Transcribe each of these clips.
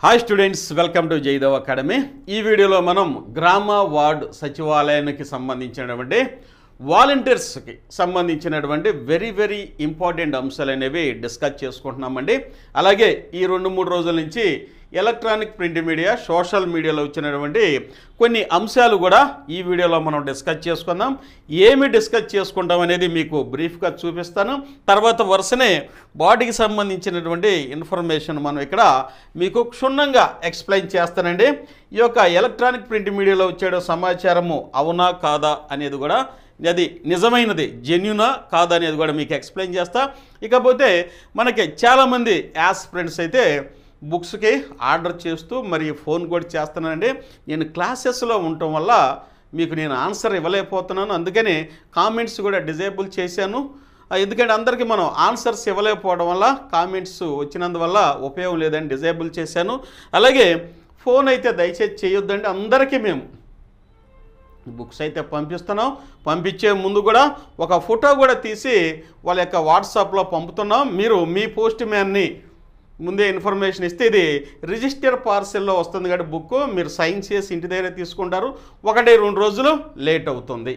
Hi students, welcome to Jaidev academy. ఈ వీడియోలో మనం గ్రామ వార్డ్ సచివాలయానికి సంబంధించినటువంటి వాలంటీర్స్కి సంబంధించినటువంటి వెరీ ఇంపార్టెంట్ అంశాలు అనేవి డిస్కస్ చేసుకుంటున్నామండి. అలాగే ఈ 2-3 రోజుల నుంచి ఎలక్ట్రానిక్ ప్రింట్ మీడియా సోషల్ మీడియాలో వచ్చినటువంటి కొన్ని అంశాలు కూడా ఈ వీడియోలో మనం డిస్కస్ చేసుకుందాం. ఏమి డిస్కస్ చేసుకుంటాం అనేది మీకు బ్రీఫ్గా చూపిస్తాను. తర్వాత వరుసనే బాడీకి సంబంధించినటువంటి ఇన్ఫర్మేషన్ మనం ఇక్కడ మీకు క్షుణ్ణంగా ఎక్స్ప్లెయిన్ చేస్తానండి. ఈ యొక్క ఎలక్ట్రానిక్ ప్రింట్ మీడియాలో వచ్చే సమాచారము అవునా కాదా అనేది కూడా, అది నిజమైనది జెన్యునా కాదా అనేది కూడా మీకు ఎక్స్ప్లెయిన్ చేస్తా. ఇకపోతే మనకి చాలామంది యాస్పిరెంట్స్ అయితే బుక్స్కి ఆర్డర్ చేస్తూ మరి ఫోన్ కూడా చేస్తున్నానండి. నేను క్లాసెస్లో ఉండటం వల్ల మీకు నేను ఆన్సర్ ఇవ్వలేకపోతున్నాను, అందుకని కామెంట్స్ కూడా డిజేబుల్ చేశాను. ఎందుకంటే అందరికీ మనం ఆన్సర్స్ ఇవ్వలేకపోవడం వల్ల కామెంట్స్ వచ్చినందువల్ల ఉపయోగం లేదని డిజేబుల్ చేశాను. అలాగే ఫోన్ అయితే దయచేసి చేయొద్దండి. అందరికీ మేము బుక్స్ అయితే పంపిస్తున్నాం. పంపించే ముందు కూడా ఒక ఫోటో కూడా తీసి వాళ్ళ యొక్క వాట్సాప్లో పంపుతున్నాం. మీరు మీ పోస్ట్ మ్యాన్ని ముందే ఇన్ఫర్మేషన్ ఇస్తే ఇది రిజిస్టర్ పార్సెల్లో వస్తుంది కాబట్టి బుక్ మీరు సైన్ చేసి ఇంటి దగ్గర తీసుకుంటారు. 1-2 రోజులు లేట్ అవుతుంది.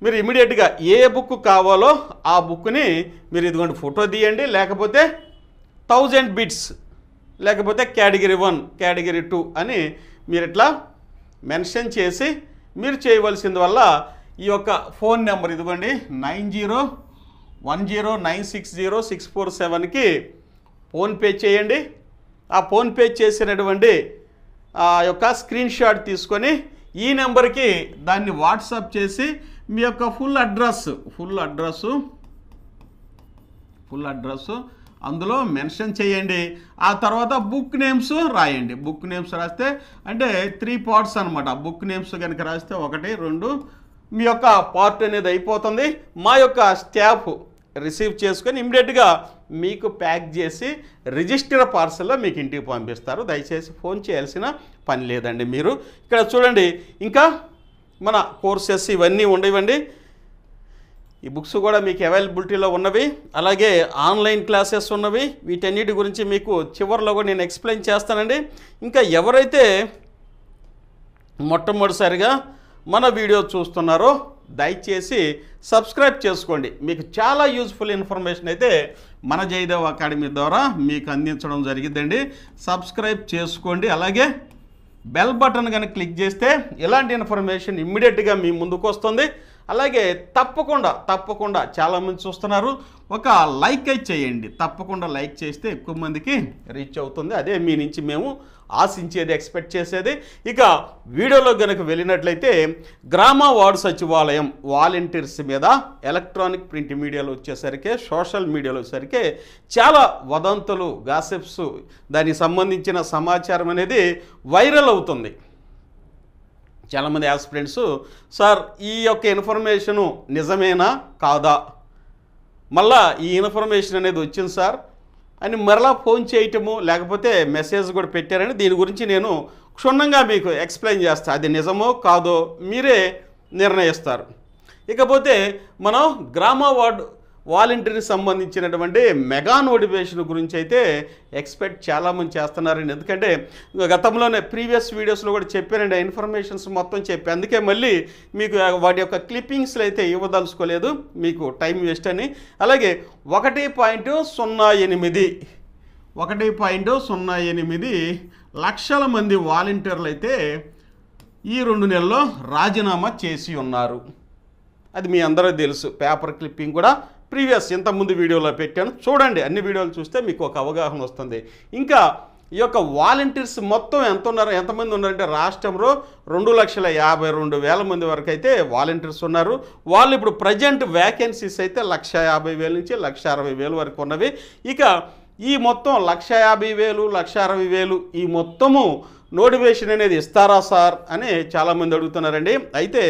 మీరు ఇమీడియట్గా ఏ బుక్ కావాలో ఆ బుక్ని మీరు ఇదిగోండి ఫోటో తీయండి, లేకపోతే 1000 బిట్స్, లేకపోతే కేటగిరీ 1 కేటగిరీ 2 అని మీరు ఇట్లా మెన్షన్ చేసి మీరు చేయవలసింది వల్ల ఈ యొక్క ఫోన్ నెంబర్ ఇదిగోండి 9010960647కి ఫోన్పే చేయండి. ఆ ఫోన్పే చేసినటువంటి ఆ యొక్క స్క్రీన్ షాట్ తీసుకొని ఈ నెంబర్కి దాన్ని వాట్సాప్ చేసి మీ యొక్క ఫుల్ అడ్రస్సు అందులో మెన్షన్ చేయండి. ఆ తర్వాత బుక్ నేమ్స్ రాయండి. బుక్ నేమ్స్ రాస్తే అంటే 3 పార్ట్స్ అనమాట. బుక్ నేమ్స్ కనుక రాస్తే 1, 2 మీ యొక్క పార్ట్ అనేది అయిపోతుంది. మా యొక్క స్టాఫ్ రిసీవ్ చేసుకొని ఇమ్మీడియట్గా మీకు ప్యాక్ చేసి రిజిస్టర్ పార్సల్లో మీకు ఇంటికి పంపిస్తారు. దయచేసి ఫోన్ చేయాల్సిన పని లేదండి. మీరు ఇక్కడ చూడండి, ఇంకా మన కోర్సెస్ ఇవన్నీ ఉండేవండి. ఈ బుక్స్ కూడా మీకు అవైలబిలిటీలో ఉన్నవి, అలాగే ఆన్లైన్ క్లాసెస్ ఉన్నవి. వీటన్నిటి గురించి మీకు చివరిలో కూడా నేను ఎక్స్ప్లెయిన్ చేస్తానండి. ఇంకా ఎవరైతే మొట్టమొదటిసారిగా మన వీడియో చూస్తున్నారో దయచేసి సబ్స్క్రైబ్ చేసుకోండి. మీకు చాలా యూజ్ఫుల్ ఇన్ఫర్మేషన్ అయితే మన జయదేవ్ అకాడమీ ద్వారా మీకు అందించడం జరిగిందండి. సబ్స్క్రైబ్ చేసుకోండి. అలాగే బెల్ బటన్ కనుక క్లిక్ చేస్తే ఇలాంటి ఇన్ఫర్మేషన్ ఇమ్మీడియట్గా మీ ముందుకు వస్తుంది. అలాగే తప్పకుండా చాలామంది చూస్తున్నారు, ఒక లైక్ అయితే చేయండి. తప్పకుండా లైక్ చేస్తే ఎక్కువ మందికి రీచ్ అవుతుంది. అదే మీ నుంచి మేము ఆశించేది, ఎక్స్పెక్ట్ చేసేది. ఇక వీడియోలో కనుక వెళ్ళినట్లయితే గ్రామ వార్డు సచివాలయం వాలంటీర్స్ మీద ఎలక్ట్రానిక్ ప్రింట్ మీడియాలో వచ్చేసరికి, సోషల్ మీడియాలో వచ్చేసరికి చాలా వదంతులు, గాసిప్స్, దానికి సంబంధించిన సమాచారం అనేది వైరల్ అవుతుంది. చాలామంది యాస్పిరెంట్స్, సార్ ఈ యొక్క ఇన్ఫర్మేషను నిజమేనా కాదా, మళ్ళా ఈ ఇన్ఫర్మేషన్ అనేది వచ్చింది సార్ అని మరలా ఫోన్ చేయటము, లేకపోతే మెసేజ్ కూడా పెట్టారని దీని గురించి నేను క్షుణ్ణంగా మీకు ఎక్స్ప్లెయిన్ చేస్తాను. అది నిజమో కాదో మీరే నిర్ణయిస్తారు. ఇకపోతే మనం గ్రామ వార్డు వాలంటీర్కి సంబంధించినటువంటి మెగా నోటిఫికేషన్ గురించి అయితే ఎక్స్పెక్ట్ చాలామంది చేస్తున్నారండి. ఎందుకంటే గతంలోనే ప్రీవియస్ వీడియోస్లో కూడా చెప్పానండి, ఇన్ఫర్మేషన్స్ మొత్తం చెప్పి, అందుకే మళ్ళీ మీకు వాటి యొక్క క్లిప్పింగ్స్లో అయితే ఇవ్వదలుచుకోలేదు, మీకు టైం వేస్ట్ అని. అలాగే 1.08 లక్షల మంది వాలంటీర్లు అయితే ఈ 2 నెలల్లో రాజీనామా చేసి ఉన్నారు. అది మీ అందరూ తెలుసు. పేపర్ క్లిప్పింగ్ కూడా ప్రీవియస్ ఇంతకుముందు వీడియోలో పెట్టాను, చూడండి. అన్ని వీడియోలు చూస్తే మీకు ఒక అవగాహన వస్తుంది. ఇంకా ఈ యొక్క వాలంటీర్స్ మొత్తం ఎంతమంది ఉన్నారంటే రాష్ట్రంలో 2,52,000 మంది వరకు అయితే వాలంటీర్స్ ఉన్నారు. వాళ్ళు ఇప్పుడు ప్రజెంట్ వ్యాకెన్సీస్ అయితే 1,50,000 నుంచి 1,60,000 వరకు ఉన్నవి. ఇక ఈ మొత్తం 1,50,000, 1,60,000 ఈ మొత్తము నోటిఫికేషన్ అనేది ఇస్తారా సార్ అని చాలామంది అడుగుతున్నారండి. అయితే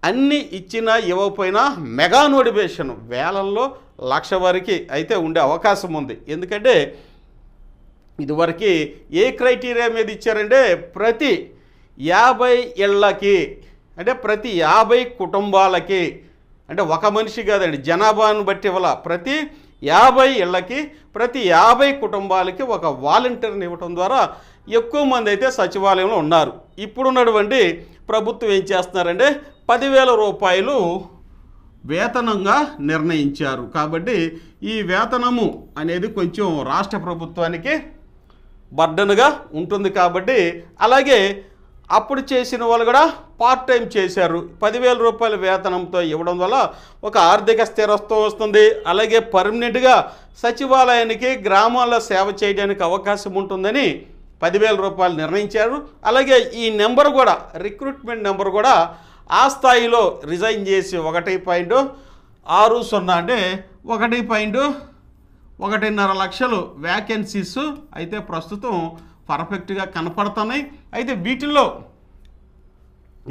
అన్నీ ఇచ్చినా ఇవ్వకపోయినా మెగా నోటిఫికేషన్ వేలల్లో 1,00,000 వరకు అయితే ఉండే అవకాశం ఉంది. ఎందుకంటే ఇదివరకు ఏ క్రైటీరియా మీద ఇచ్చారంటే ప్రతి 50 ఇళ్ళకి, అంటే ప్రతి 50 కుటుంబాలకి, అంటే ఒక మనిషి కాదండి, జనాభాను బట్టి ఇవ్వాల, ప్రతి 50 ఇళ్ళకి ప్రతి 50 కుటుంబాలకి ఒక వాలంటీర్ని ఇవ్వటం ద్వారా ఎక్కువ మంది అయితే సచివాలయంలో ఉన్నారు. ఇప్పుడున్నటువంటి ప్రభుత్వం ఏం చేస్తున్నారంటే 10,000 రూపాయలు వేతనంగా నిర్ణయించారు. కాబట్టి ఈ వేతనము అనేది కొంచెం రాష్ట్ర ప్రభుత్వానికి బర్డన్గా ఉంటుంది. కాబట్టి అలాగే అప్పుడు చేసిన వాళ్ళు కూడా పార్ట్ టైం చేశారు. 10,000 రూపాయల వేతనంతో ఇవ్వడం వల్ల ఒక ఆర్థిక స్థిరత్వం వస్తుంది. అలాగే పర్మనెంట్గా సచివాలయానికి గ్రామాల్లో సేవ చేయడానికి అవకాశం ఉంటుందని 10,000 రూపాయలు నిర్ణయించారు. అలాగే ఈ నెంబర్ కూడా రిక్రూట్మెంట్ నెంబర్ కూడా ఆ స్థాయిలో రిజైన్ చేసి 1.60 అంటే 1.1.5 లక్షలు వ్యాకెన్సీస్ అయితే ప్రస్తుతం పర్ఫెక్ట్గా కనపడుతున్నాయి. అయితే వీటిల్లో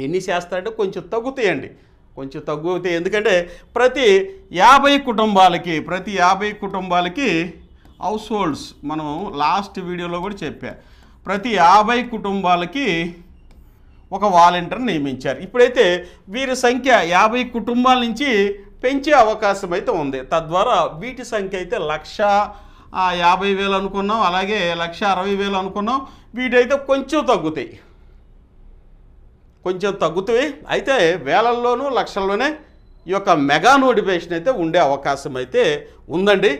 ఎన్ని చేస్తారంటే కొంచెం తగ్గుతాయండి, కొంచెం తగ్గుతాయి. ఎందుకంటే ప్రతి 50 కుటుంబాలకి హౌస్ హోల్డ్స్ మనం లాస్ట్ వీడియోలో కూడా చెప్పా, ప్రతి 50 కుటుంబాలకి ఒక వాలంటీర్ నియమించారు. ఇప్పుడైతే వీరి సంఖ్య 50 కుటుంబాల నుంచి పెంచే అవకాశం అయితే ఉంది. తద్వారా వీటి సంఖ్య అయితే 1,50,000 అనుకున్నాం, అలాగే 1,60,000 అనుకున్నాం. వీటైతే కొంచెం తగ్గుతాయి. అయితే వేలల్లోనూ లక్షల్లోనే ఈ యొక్క మెగా నోటిఫికేషన్ అయితే ఉండే అవకాశం అయితే ఉందండి.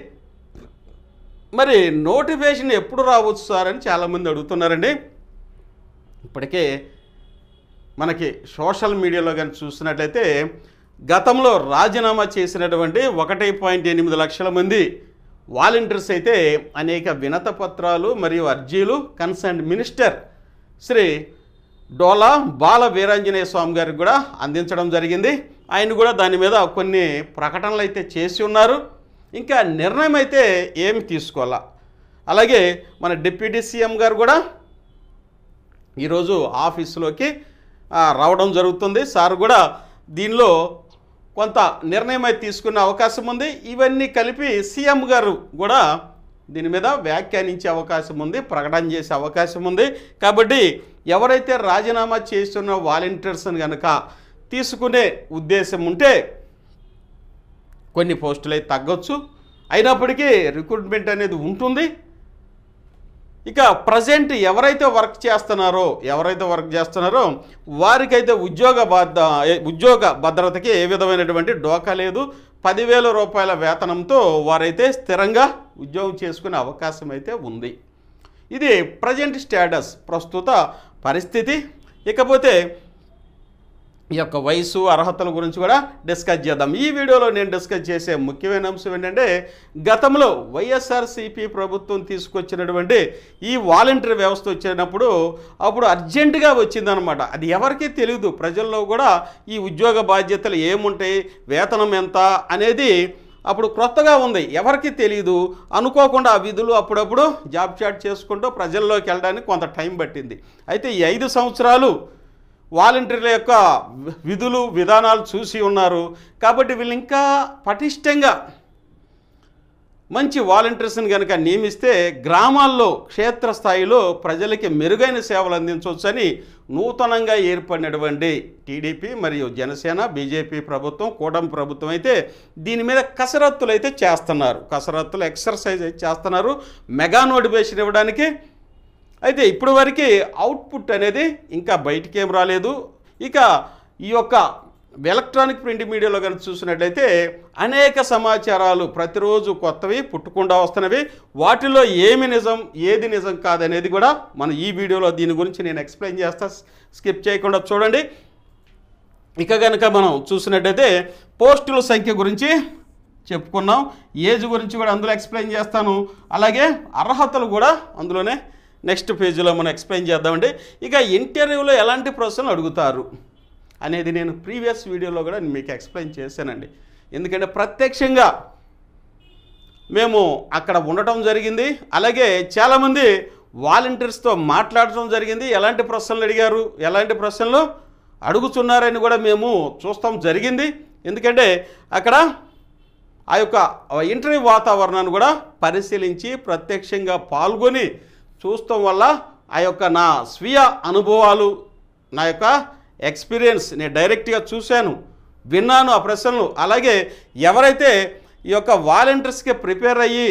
మరి నోటిఫికేషన్ ఎప్పుడు రావచ్చు సార్ అని చాలామంది అడుగుతున్నారండి. ఇప్పటికే మనకి సోషల్ మీడియాలో కానీ చూసినట్లయితే గతంలో రాజీనామా చేసినటువంటి 1.8 లక్షల మంది వాలంటీర్స్ అయితే అనేక వినత పత్రాలు మరియు అర్జీలు కన్సర్న్ మినిస్టర్ శ్రీ డోలా బాల వీరాంజనేయ స్వామి గారికి కూడా అందించడం జరిగింది. ఆయన కూడా దాని మీద కొన్ని ప్రకటనలు అయితే చేసి ఉన్నారు. ఇంకా నిర్ణయం అయితే ఏమి తీసుకోవాలా. అలాగే మన డిప్యూటీ సీఎం గారు కూడా ఈరోజు ఆఫీసులోకి రావడం జరుగుతుంది. సార్ కూడా దీనిలో కొంత నిర్ణయం అయితే తీసుకునే అవకాశం ఉంది. ఇవన్నీ కలిపి సీఎం గారు కూడా దీని మీద వ్యాఖ్యానించే అవకాశం ఉంది, ప్రకటన చేసే అవకాశం ఉంది. కాబట్టి ఎవరైతే రాజీనామా చేస్తున్న వాలంటీర్స్ని కనుక తీసుకునే ఉద్దేశం ఉంటే కొన్ని పోస్టులు అయితే తగ్గొచ్చు, అయినప్పటికీ రిక్రూట్మెంట్ అనేది ఉంటుంది. ఇక ప్రజెంట్ ఎవరైతే వర్క్ చేస్తున్నారో వారికైతే ఉద్యోగ భద్రతకి ఏ విధమైనటువంటి డోకా లేదు. 10,000 రూపాయల వేతనంతో వారైతే స్థిరంగా ఉద్యోగం చేసుకునే అవకాశం అయితే ఉంది. ఇది ప్రజెంట్ స్టేటస్, ప్రస్తుత పరిస్థితి. ఇకపోతే ఈ యొక్క వయసు అర్హతల గురించి కూడా డిస్కస్ చేద్దాం. ఈ వీడియోలో నేను డిస్కస్ చేసే ముఖ్యమైన అంశం ఏంటంటే గతంలో వైఎస్ఆర్సీపీ ప్రభుత్వం తీసుకొచ్చినటువంటి ఈ వాలంటీర్ వ్యవస్థ వచ్చినప్పుడు అప్పుడు అర్జెంటుగా వచ్చిందనమాట. అది ఎవరికీ తెలియదు. ప్రజల్లో కూడా ఈ ఉద్యోగ బాధ్యతలు ఏముంటాయి, వేతనం ఎంత అనేది అప్పుడు కొత్తగా ఉంది, ఎవరికి తెలియదు. అనుకోకుండా ఆ విధులు అప్పుడప్పుడు జాబ్ చాట్ చేసుకుంటూ ప్రజల్లోకి వెళ్ళడానికి కొంత టైం పట్టింది. అయితే ఈ 5 సంవత్సరాలు వాలంటీర్ల యొక్క విధులు విధానాలు చూసి ఉన్నారు. కాబట్టి వీళ్ళు ఇంకా పటిష్టంగా మంచి వాలంటీర్స్ని కనుక నియమిస్తే గ్రామాల్లో క్షేత్రస్థాయిలో ప్రజలకి మెరుగైన సేవలు అందించవచ్చని నూతనంగా ఏర్పడినటువంటి టీడీపీ మరియు జనసేన బీజేపీ ప్రభుత్వం, కూటమి ప్రభుత్వం అయితే దీని మీద కసరత్తులు అయితే చేస్తున్నారు. ఎక్సర్సైజ్ అయితే చేస్తున్నారు మెగా నోటిఫికేషన్ ఇవ్వడానికి. అయితే ఇప్పటి వరకు అవుట్పుట్ అనేది ఇంకా బయటికి ఏం రాలేదు. ఇక ఈ యొక్క ఎలక్ట్రానిక్ ప్రింట్ మీడియాలో కనుక చూసినట్లయితే అనేక సమాచారాలు ప్రతిరోజు కొత్తవి పుట్టుకుండా వస్తున్నవి. వాటిలో ఏమి నిజం ఏది నిజం కాదనేది కూడా మనం ఈ వీడియోలో దీని గురించి నేను ఎక్స్ప్లెయిన్ చేస్తా, స్కిప్ చేయకుండా చూడండి. ఇక కనుక మనం చూసినట్లయితే పోస్టుల సంఖ్య గురించి చెప్పుకున్నాం, ఏజ్ గురించి కూడా అందులో ఎక్స్ప్లెయిన్ చేస్తాను. అలాగే అర్హతలు కూడా అందులోనే నెక్స్ట్ పేజీలో మనం ఎక్స్ప్లెయిన్ చేద్దామండి. ఇక ఇంటర్వ్యూలో ఎలాంటి ప్రశ్నలు అడుగుతారు అనేది నేను ప్రీవియస్ వీడియోలో కూడా మీకు ఎక్స్ప్లెయిన్ చేశానండి. ఎందుకంటే ప్రత్యక్షంగా మేము అక్కడ ఉండటం జరిగింది. అలాగే చాలామంది వాలంటీర్స్తో మాట్లాడటం జరిగింది. ఎలాంటి ప్రశ్నలు అడిగారు, ఎలాంటి ప్రశ్నలు అడుగుతున్నారని కూడా మేము చూస్తాం జరిగింది. ఎందుకంటే అక్కడ ఆ యొక్క ఇంటర్వ్యూ వాతావరణాన్ని కూడా పరిశీలించి ప్రత్యక్షంగా పాల్గొని చూస్తాం వల్ల ఆ యొక్క నా స్వీయ అనుభవాలు, నా యొక్క ఎక్స్పీరియన్స్ నేను డైరెక్ట్గా చూశాను, విన్నాను ఆ ప్రశ్నలు. అలాగే ఎవరైతే ఈ యొక్క వాలంటీర్స్కి ప్రిపేర్ అయ్యి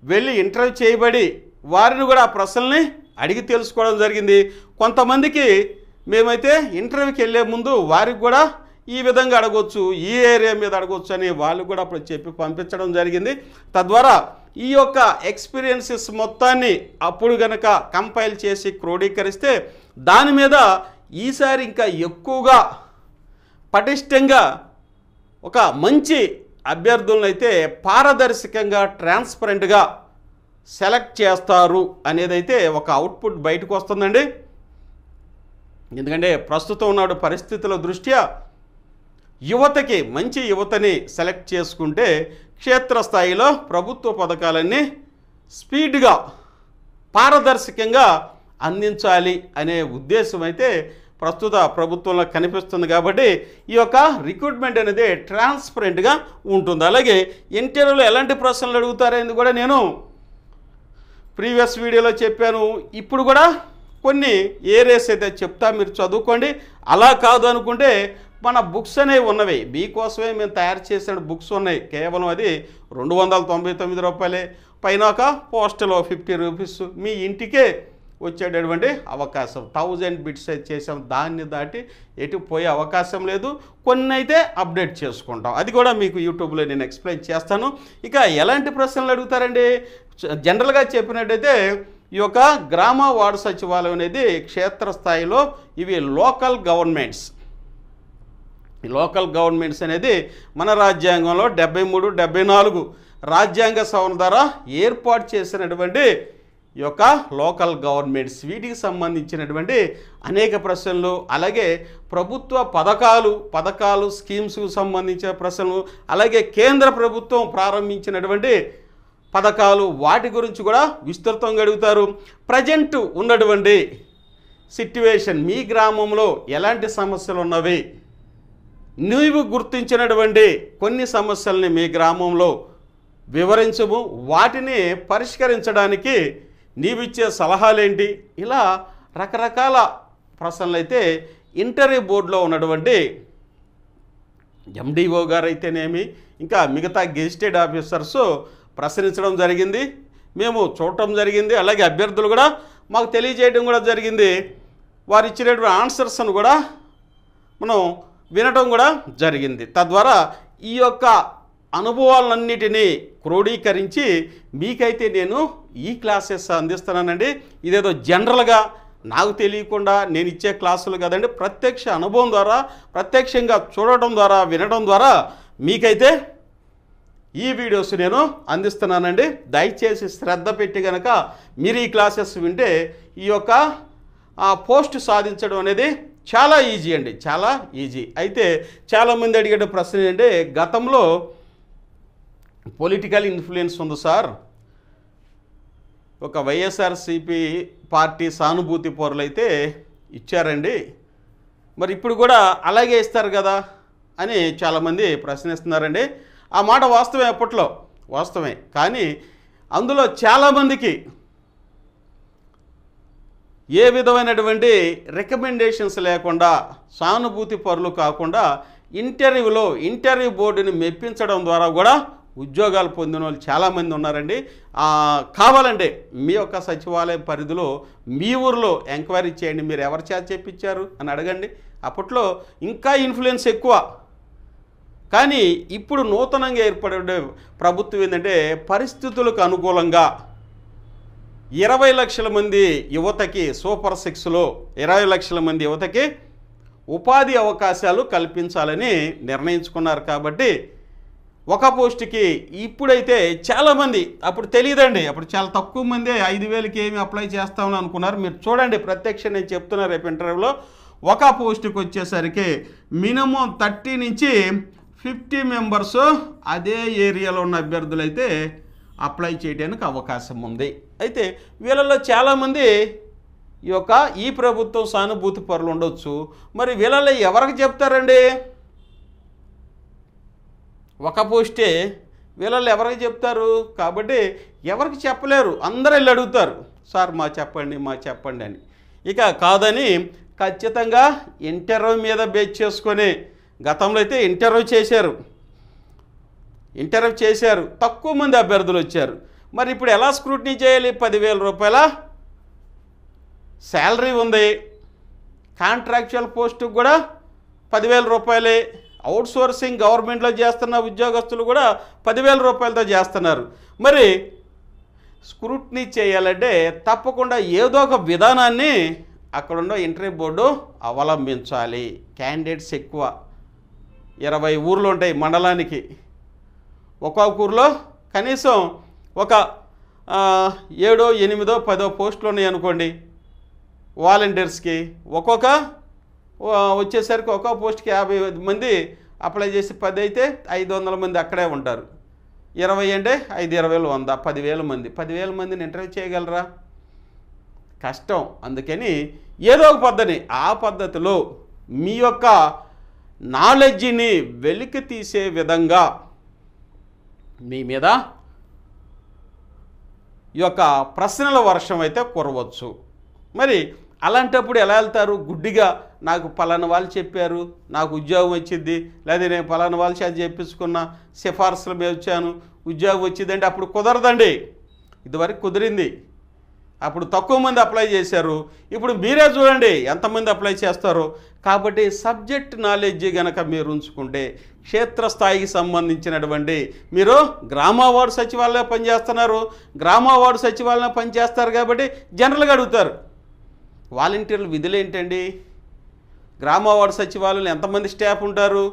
వెళ్ళి ఇంటర్వ్యూ చేయబడి వారిని కూడా ఆ ప్రశ్నల్ని అడిగి తెలుసుకోవడం జరిగింది. కొంతమందికి మేమైతే ఇంటర్వ్యూకి వెళ్ళే ముందు వారికి కూడా ఈ విధంగా అడగవచ్చు, ఈ ఏరియా మీద అడగవచ్చు అని వాళ్ళు కూడా అప్పుడు చెప్పి పంపించడం జరిగింది. తద్వారా ఈ యొక్క ఎక్స్పీరియన్సెస్ మొత్తాన్ని అప్పుడు గనక కంపైల్ చేసి క్రోడీకరిస్తే దాని మీద ఈసారి ఇంకా ఎక్కువగా పటిష్టంగా ఒక మంచి అభ్యర్థులను అయితే పారదర్శకంగా ట్రాన్స్పరెంట్గా సెలెక్ట్ చేస్తారు అనేదైతే ఒక అవుట్పుట్ బయటకు వస్తుందండి. ఎందుకంటే ప్రస్తుతం ఉన్న పరిస్థితుల దృష్ట్యా యువతకి మంచి యువతని సెలెక్ట్ చేసుకుంటే క్షేత్రస్థాయిలో ప్రభుత్వ పథకాలన్నీ స్పీడ్గా పారదర్శకంగా అందించాలి అనే ఉద్దేశం అయితే ప్రస్తుత ప్రభుత్వంలో కనిపిస్తుంది. కాబట్టి ఈ యొక్క రిక్రూట్మెంట్ అనేది ట్రాన్స్పరెంట్గా ఉంటుంది. అలాగే ఇంటర్వ్యూలో ఎలాంటి ప్రశ్నలు అడుగుతారనేది కూడా నేను ప్రీవియస్ వీడియోలో చెప్పాను. ఇప్పుడు కూడా కొన్ని ఏరియాస్ అయితే చెప్తా, మీరు చదువుకోండి. అలా కాదు అనుకుంటే మన బుక్స్ అనేవి ఉన్నవి, మీకోసమే మేము తయారు చేసిన బుక్స్ ఉన్నాయి. కేవలం అది 299 రూపాయలే. పైన ఒక పోస్టల్ 50 రూపీస్ మీ ఇంటికే వచ్చేటటువంటి అవకాశం. 1000 బిట్స్ అయితే చేసాం, దాన్ని దాటి ఎటు పోయే అవకాశం లేదు. కొన్ని అయితే అప్డేట్ చేసుకుంటాం, అది కూడా మీకు యూట్యూబ్లో నేను ఎక్స్ప్లెయిన్ చేస్తాను. ఇక ఎలాంటి ప్రశ్నలు అడుగుతారండి? జనరల్గా చెప్పినట్టయితే ఈ యొక్క గ్రామ వార్డు సచివాలయం అనేది క్షేత్రస్థాయిలో ఇవి లోకల్ గవర్నమెంట్స్ అనేది మన రాజ్యాంగంలో 73, 74 రాజ్యాంగ సవరణ ద్వారా ఏర్పాటు చేసినటువంటి ఈ యొక్క లోకల్ గవర్నమెంట్స్, వీటికి సంబంధించినటువంటి అనేక ప్రశ్నలు, అలాగే ప్రభుత్వ పథకాలు స్కీమ్స్కు సంబంధించిన ప్రశ్నలు, అలాగే కేంద్ర ప్రభుత్వం ప్రారంభించినటువంటి పథకాలు వాటి గురించి కూడా విస్తృతంగా అడుగుతారు. ప్రజెంట్ ఉన్నటువంటి సిట్యువేషన్, మీ గ్రామంలో ఎలాంటి సమస్యలు ఉన్నవి, నీవు గుర్తించినటువంటి కొన్ని సమస్యల్ని మీ గ్రామంలో వివరించము, వాటిని పరిష్కరించడానికి నీవిచ్చే సలహాలేంటి, ఇలా రకరకాల ప్రశ్నలు అయితే ఇంటర్వ్యూ బోర్డులో ఉన్నటువంటి ఎండిఓ గారు అయితేనేమి ఇంకా మిగతా గెజిటెడ్ ఆఫీసర్స్ ప్రశ్నించడం జరిగింది, మేము చూడటం జరిగింది. అలాగే అభ్యర్థులు కూడా మాకు తెలియజేయడం కూడా జరిగింది. వారు ఇచ్చినటువంటి ఆన్సర్స్ను కూడా మనం వినడం కూడా జరిగింది. తద్వారా ఈ యొక్క అనుభవాలన్నిటినీ క్రోడీకరించి మీకైతే నేను ఈ క్లాసెస్ అందిస్తున్నానండి. ఇదేదో జనరల్గా నాకు తెలియకుండా నేను ఇచ్చే క్లాసులు కదండి, ప్రత్యక్ష అనుభవం ద్వారా, ప్రత్యక్షంగా చూడటం ద్వారా, వినడం ద్వారా మీకైతే ఈ వీడియోస్ నేను అందిస్తున్నానండి. దయచేసి శ్రద్ధ పెట్టి కనుక మీరు ఈ క్లాసెస్ వింటే ఈ యొక్క పోస్ట్ సాధించడం అనేది చాలా ఈజీ అండి, చాలా ఈజీ. అయితే చాలామంది అడిగే ప్రశ్న ఏంటంటే, గతంలో పొలిటికల్ ఇన్ఫ్లుయెన్స్ ఉంది సార్, ఒక వైఎస్ఆర్సీపీ పార్టీ సానుభూతి పరులు అయితే ఇచ్చారండి, మరి ఇప్పుడు కూడా అలాగే ఇస్తారు కదా అని చాలామంది ప్రశ్నిస్తున్నారండి. ఆ మాట వాస్తవమే, అప్పట్లో వాస్తవమే. కానీ అందులో చాలామందికి ఏ విధమైనటువంటి రికమెండేషన్స్ లేకుండా, సానుభూతి పరులు కాకుండా ఇంటర్వ్యూ బోర్డుని మెప్పించడం ద్వారా కూడా ఉద్యోగాలు పొందిన వాళ్ళు చాలామంది ఉన్నారండి. కావాలంటే మీ యొక్క సచివాలయం పరిధిలో మీ ఊరిలో ఎంక్వైరీ చేయండి, మీరు ఎవరి చేత చెప్పించారు అని అడగండి. అప్పట్లో ఇంకా ఇన్ఫ్లుయెన్స్ ఎక్కువ. కానీ ఇప్పుడు నూతనంగా ఏర్పడే ప్రభుత్వం ఏంటంటే, పరిస్థితులకు అనుకూలంగా 20 లక్షల మంది యువతకి సూపర్ 6లో 20 లక్షల మంది యువతకి ఉపాధి అవకాశాలు కల్పించాలని నిర్ణయించుకున్నారు. కాబట్టి ఒక పోస్టుకి ఇప్పుడైతే చాలామంది, అప్పుడు తెలియదండి, అప్పుడు చాలా తక్కువ మంది 5,000కి ఏమి అప్లై చేస్తామని అనుకున్నారు. మీరు చూడండి, ప్రత్యక్ష నేను చెప్తున్నా రేపు ఇంటర్వ్యూలో, ఒక పోస్టుకి వచ్చేసరికి మినిమం 30 నుంచి 50 మెంబర్స్ అదే ఏరియాలో ఉన్న అభ్యర్థులు అయితే అప్లై చేయడానికి అవకాశం ఉంది. అయితే వీళ్ళల్లో చాలామంది ఈ ప్రభుత్వం సానుభూతి పరులు ఉండొచ్చు. మరి వీళ్ళల్లో ఎవరికి చెప్తారండి? ఒక పోస్టే వీళ్ళల్లో ఎవరికి చెప్తారు? కాబట్టి ఎవరికి చెప్పలేరు, అందరూ వెళ్ళి అడుగుతారు, సార్ మా చెప్పండి అని. ఇక కాదని ఖచ్చితంగా ఇంటర్వ్యూ మీద బేస్ చేసుకొని, గతంలో అయితే ఇంటర్వ్యూ చేశారు, ఇంటర్వ్యూ చేశారు, తక్కువ మంది అభ్యర్థులు వచ్చారు. మరి ఇప్పుడు ఎలా స్క్రూటినీ చేయాలి? 10,000 రూపాయల శాలరీ ఉంది, కాంట్రాక్చువల్ పోస్టుకు కూడా 10,000 రూపాయలే. అవుట్సోర్సింగ్ గవర్నమెంట్లో చేస్తున్న ఉద్యోగస్తులు కూడా 10,000 రూపాయలతో చేస్తున్నారు. మరి స్క్రూటినీ చేయాలంటే తప్పకుండా ఏదో ఒక విధానాన్ని అక్కడున్న ఇంటర్వ్యూ బోర్డు అవలంబించాలి. క్యాండిడేట్స్ ఎక్కువ, 20 ఊర్లు ఉంటాయి మండలానికి. ఒక్కొక్క ఊర్లో కనీసం ఒక 7, 8, 10 పోస్టులు ఉన్నాయి అనుకోండి. వాలంటీర్స్కి వచ్చేసరికి ఒక్కొక్క పోస్ట్కి 50 మంది అప్లై చేసి 10 అయితే 500 మంది అక్కడే ఉంటారు. 20 అంటే 5, 20, 100, 10,000 మంది. 10,000 మందిని ఇంటర్వ్యూ చేయగలరా? కష్టం. అందుకని ఏదో ఒక పద్ధతి, ఆ పద్ధతిలో మీ యొక్క నాలెడ్జిని వెలికి తీసే విధంగా మీ మీద ఈ యొక్క ప్రశ్నల వర్షం అయితే కురవచ్చు. మరి అలాంటప్పుడు ఎలా వెళ్తారు? గుడ్డిగా నాకు పలానా వాళ్ళు చెప్పారు, నాకు ఉద్యోగం వచ్చింది, లేదా నేను పలానా వాళ్ళ చేత చెప్పించుకున్న సిఫార్సుల మీద వచ్చాను, ఉద్యోగం వచ్చిందంటే అప్పుడు కుదరదండి. ఇదివరకు కుదిరింది, అప్పుడు తక్కువ మంది అప్లై చేశారు. ఇప్పుడు మీరే చూడండి ఎంతమంది అప్లై చేస్తారో. కాబట్టి సబ్జెక్ట్ నాలెడ్జ్ కనుక మీరు ఉంచుకుంటే క్షేత్రస్థాయికి సంబంధించినటువంటి మీరు గ్రామ వార్డు సచివాలయం పనిచేస్తున్నారు, గ్రామ వార్డు సచివాలయం పనిచేస్తారు కాబట్టి జనరల్గా అడుగుతారు వాలంటీర్ల విధులు ఏంటండి, గ్రామ వార్డు సచివాలయంలో ఎంతమంది స్టాఫ్ ఉంటారు,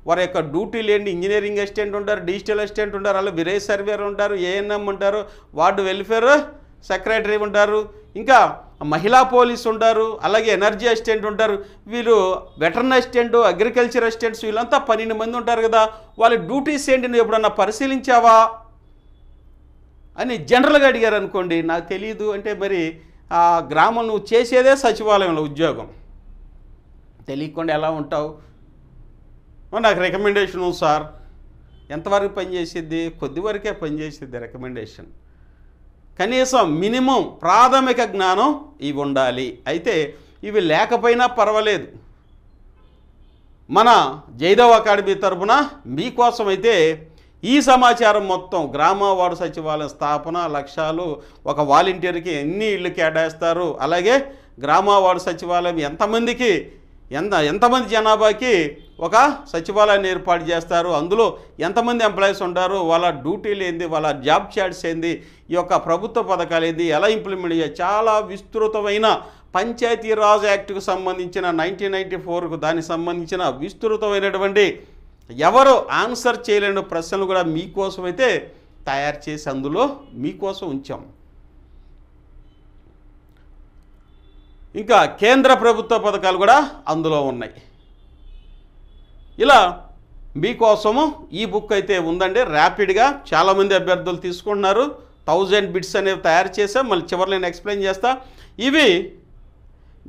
వారి యొక్క డ్యూటీలు ఏంటి, ఇంజనీరింగ్ అసిస్టెంట్ ఉంటారు, డిజిటల్ అసిస్టెంట్ ఉంటారు, అలా విలేజ్ సర్వేర్ ఉంటారు, ఏఎన్ఎం ఉంటారు, వార్డు వెల్ఫేర్ సెక్రటరీ ఉంటారు, ఇంకా మహిళా పోలీస్ ఉంటారు, అలాగే ఎనర్జీ అసిస్టెంట్ ఉంటారు, వీళ్ళు వెటర్నరీ అసిస్టెంట్, అగ్రికల్చర్ అసిస్టెంట్స్, వీళ్ళంతా 12 మంది ఉంటారు కదా. వాళ్ళ డ్యూటీస్ ఏంటి నువ్వు ఎప్పుడన్నా పరిశీలించావా అని జనరల్గా అడిగారు అనుకోండి. నాకు తెలియదు అంటే మరి ఆ గ్రామం నువ్వు చేసేదే సచివాలయంలో ఉద్యోగం, తెలియకుండా ఎలా ఉంటావు? నాకు రికమెండేషన్ ఉంది సార్. ఎంతవరకు పనిచేసిద్ది? కొద్ది వరకే పనిచేసిద్ది రికమెండేషన్. కనీసం మినిమం ప్రాథమిక జ్ఞానం ఇవి ఉండాలి. అయితే ఇవి లేకపోయినా పర్వాలేదు. మన జయదేవ్ అకాడమీ తరఫున మీకోసం అయితే ఈ సమాచారం మొత్తం, గ్రామ వార్డు సచివాలయం స్థాపన లక్ష్యాలు, ఒక వాలంటీర్కి ఎన్ని ఇళ్ళు కేటాయిస్తారు, అలాగే గ్రామ వార్డు సచివాలయం ఎంతమంది జనాభాకి ఒక సచివాలయాన్ని ఏర్పాటు చేస్తారు, అందులో ఎంతమంది ఎంప్లాయీస్ ఉంటారు, వాళ్ళ డ్యూటీలు ఏంది, వాళ్ళ జాబ్ చార్ట్స్ ఏంది, ఈ యొక్క ప్రభుత్వ పథకాలు ఏంది, ఎలా ఇంప్లిమెంట్ చేయాలి, చాలా విస్తృతమైన పంచాయతీరాజ్ యాక్ట్కు సంబంధించిన 1994కు దానికి సంబంధించిన విస్తృతమైనటువంటి ఎవరు ఆన్సర్ చేయలేని ప్రశ్నలు కూడా మీకోసం అయితే తయారు చేసి అందులో మీకోసం ఉంచాం. ఇంకా కేంద్ర ప్రభుత్వ పథకాలు కూడా అందులో ఉన్నాయి. ఇలా మీకోసము ఈ బుక్ అయితే ఉందండి. ర్యాపిడ్గా చాలామంది అభ్యర్థులు తీసుకుంటున్నారు. 1000 బిట్స్ అనేవి తయారు చేసాం. మళ్ళీ చివరిలో నేను ఎక్స్ప్లెయిన్ చేస్తా. ఇవి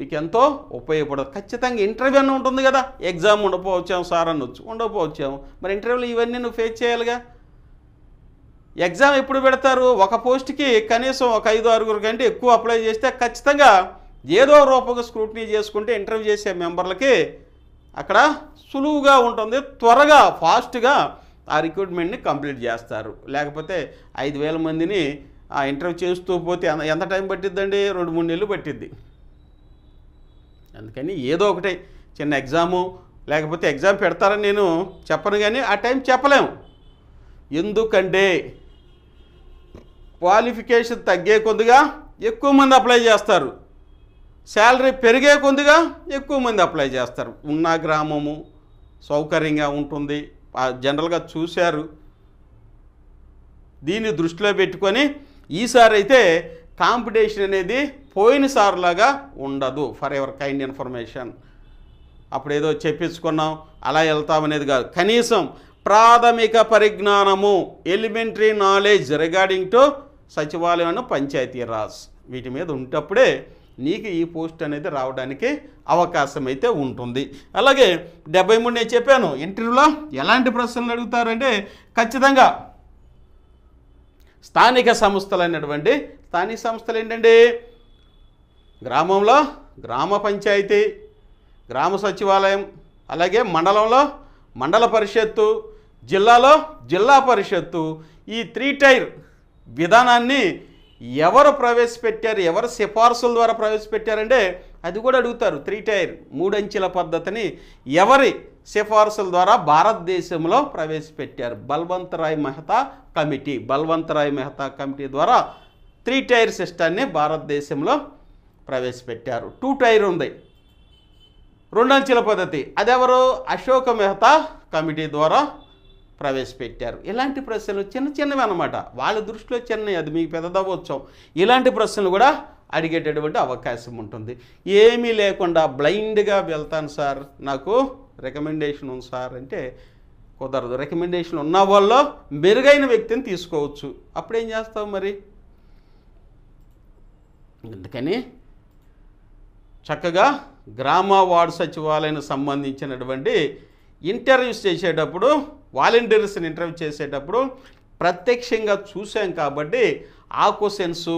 మీకు ఎంతో ఉపయోగపడదు. ఖచ్చితంగా ఇంటర్వ్యూ అన్న ఉంటుంది కదా. ఎగ్జామ్ ఉండకపోవచ్చాము సార్ అనొచ్చు, ఉండకపోవచ్చాము. మరి ఇంటర్వ్యూలో ఇవన్నీ నువ్వు ఫేస్ చేయాలిగా. ఎగ్జామ్ ఎప్పుడు పెడతారు? ఒక పోస్ట్కి కనీసం ఒక 5-6 కంటే ఎక్కువ అప్లై చేస్తే ఖచ్చితంగా ఏదో రూపంగా స్క్రూటినీ చేసుకుంటే ఇంటర్వ్యూ చేసే మెంబర్లకి అక్కడ సులువుగా ఉంటుంది, త్వరగా ఫాస్ట్గా ఆ రిక్రూట్మెంట్ని కంప్లీట్ చేస్తారు. లేకపోతే 5,000 మందిని ఆ ఇంటర్వ్యూ చేస్తూ పోతే ఎంత టైం పట్టిద్దండి? 2-3 నెలలు పట్టిద్ది. అందుకని ఏదో ఒకటి చిన్న ఎగ్జాము, లేకపోతే ఎగ్జామ్ పెడతారని నేను చెప్పను, కానీ ఆ టైం చెప్పలేము. ఎందుకంటే క్వాలిఫికేషన్ తగ్గే కొద్దిగా ఎక్కువ మంది అప్లై చేస్తారు, శాలరీ పెరిగే కొద్దిగా ఎక్కువ మంది అప్లై చేస్తారు. ఉన్న గ్రామము సౌకర్యంగా ఉంటుంది, జనరల్గా చూశారు. దీన్ని దృష్టిలో పెట్టుకొని ఈసారి అయితే కాంపిటీషన్ అనేది పోయినసారిలాగా ఉండదు. ఫర్ ఎవర్ కైండ్ ఇన్ఫర్మేషన్, అప్పుడు ఏదో చెప్పించుకున్నాం అలా వెళ్తామనేది కాదు. కనీసం ప్రాథమిక పరిజ్ఞానము, ఎలిమెంటరీ నాలెడ్జ్ రిగార్డింగ్ టు సచివాలయం, పంచాయతీరాజ్, వీటి మీద ఉంటప్పుడే నీకు ఈ పోస్ట్ అనేది రావడానికి అవకాశం అయితే ఉంటుంది. అలాగే 73 నేను చెప్పాను ఇంటర్వ్యూలో ఎలాంటి ప్రశ్నలు అడుగుతారంటే ఖచ్చితంగా స్థానిక సంస్థలు అనేటువంటి స్థానిక సంస్థలు ఏంటంటే గ్రామంలో గ్రామ పంచాయతీ, గ్రామ సచివాలయం, అలాగే మండలంలో మండల పరిషత్తు, జిల్లాలో జిల్లా పరిషత్తు ఈ 3 టైర్ విధానాన్ని ఎవరు ప్రవేశపెట్టారు, ఎవరు సిఫార్సుల ద్వారా ప్రవేశపెట్టారంటే అది కూడా అడుగుతారు. 3 టైర్ 3 అంచెల పద్ధతిని ఎవరి సిఫార్సుల ద్వారా భారతదేశంలో ప్రవేశపెట్టారు? బల్వంత్ రాయ్ మెహతా కమిటీ ద్వారా 3 టైర్ సిస్టాన్ని భారతదేశంలో ప్రవేశపెట్టారు. 2 టైర్ ఉంది, 2 అంచెల పద్ధతి, అదెవరు? అశోక్ మెహతా కమిటీ ద్వారా ప్రవేశపెట్టారు. ఇలాంటి ప్రశ్నలు చిన్న చిన్నవి అన్నమాట, వాళ్ళ దృష్టిలో చిన్నవి, అది మీకు పెద్దదవ్వచ్చు. ఇలాంటి ప్రశ్నలు కూడా అడిగేటటువంటి అవకాశం ఉంటుంది. ఏమీ లేకుండా బ్లైండ్గా వెళ్తాను సార్, నాకు రికమెండేషన్ ఉంది సార్ అంటే కుదరదు. రికమెండేషన్ ఉన్న వాళ్ళు మెరుగైన వ్యక్తిని తీసుకోవచ్చు. అప్పుడేం చేస్తావు మరి? అందుకని చక్కగా గ్రామ వార్డు సచివాలయానికి సంబంధించినటువంటి ఇంటర్వ్యూస్ చేసేటప్పుడు, వాలంటీర్స్ని ఇంటర్వ్యూ చేసేటప్పుడు ప్రత్యక్షంగా చూసాం కాబట్టి ఆ క్వశ్చన్స్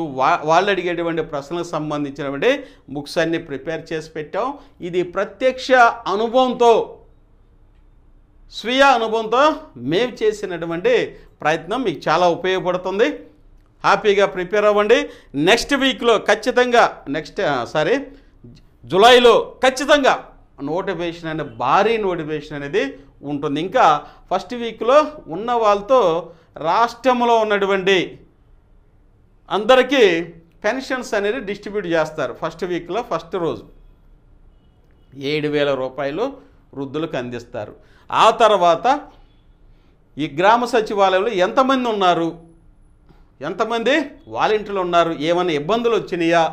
వాళ్ళు అడిగేటువంటి ప్రశ్నలకు సంబంధించినటువంటి బుక్స్ అన్ని ప్రిపేర్ చేసి పెట్టాం. ఇది ప్రత్యక్ష అనుభవంతో, స్వీయ అనుభవంతో మేము చేసినటువంటి ప్రయత్నం మీకు చాలా ఉపయోగపడుతుంది. హ్యాపీగా ప్రిపేర్ అవ్వండి. నెక్స్ట్ వీక్లో ఖచ్చితంగా జూలైలో ఖచ్చితంగా నోటిఫికేషన్ అనేది, భారీ నోటిఫికేషన్ అనేది ఉంటుంది. ఇంకా ఫస్ట్ వీక్లో ఉన్న వాళ్ళతో రాష్ట్రంలో ఉన్నటువంటి అందరికీ పెన్షన్స్ అనేది డిస్ట్రిబ్యూట్ చేస్తారు. ఫస్ట్ వీక్లో ఫస్ట్ రోజు 7,000 రూపాయలు వృద్ధులకు అందిస్తారు. ఆ తర్వాత ఈ గ్రామ సచివాలయంలో ఎంతమంది ఉన్నారు, ఎంతమంది వాలంటీర్లు ఉన్నారు, ఏమైనా ఇబ్బందులు వచ్చినాయా,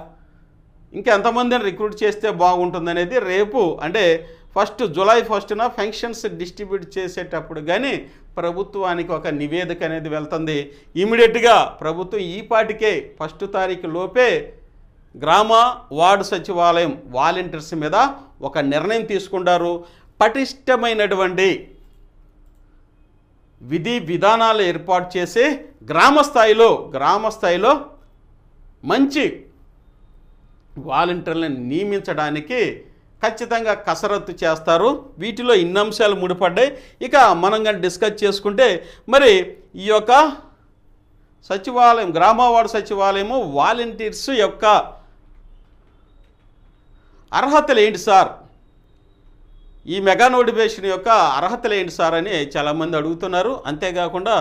ఇంకా ఎంతమందిని రిక్రూట్ చేస్తే బాగుంటుందనేది రేపు అంటే జూలై 1న పెన్షన్స్ డిస్ట్రిబ్యూట్ చేసేటప్పుడు కానీ ప్రభుత్వానికి ఒక నివేదిక అనేది వెళ్తుంది. ఇమీడియట్గా ప్రభుత్వం ఈ పాటికే 1 తారీఖు లోపే గ్రామ వార్డు సచివాలయం వాలంటీర్స్ మీద ఒక నిర్ణయం తీసుకుంటారు. పటిష్టమైనటువంటి విధి విధానాలు ఏర్పాటు చేసి గ్రామ స్థాయిలో మంచి వాలంటీర్లను నియమించడానికి ఖచ్చితంగా కసరత్తు చేస్తారు. వీటిలో ఇన్ని అంశాలు ముడిపడ్డాయి. ఇక మనం కానీ డిస్కస్ చేసుకుంటే మరి ఈ యొక్క సచివాలయం, గ్రామ వార్డు సచివాలయము వాలంటీర్స్ యొక్క అర్హతలు ఏంటి సార్, ఈ మెగా నోటిఫికేషన్ యొక్క అర్హతలు ఏంటి సార్ అని చాలామంది అడుగుతున్నారు. అంతేకాకుండా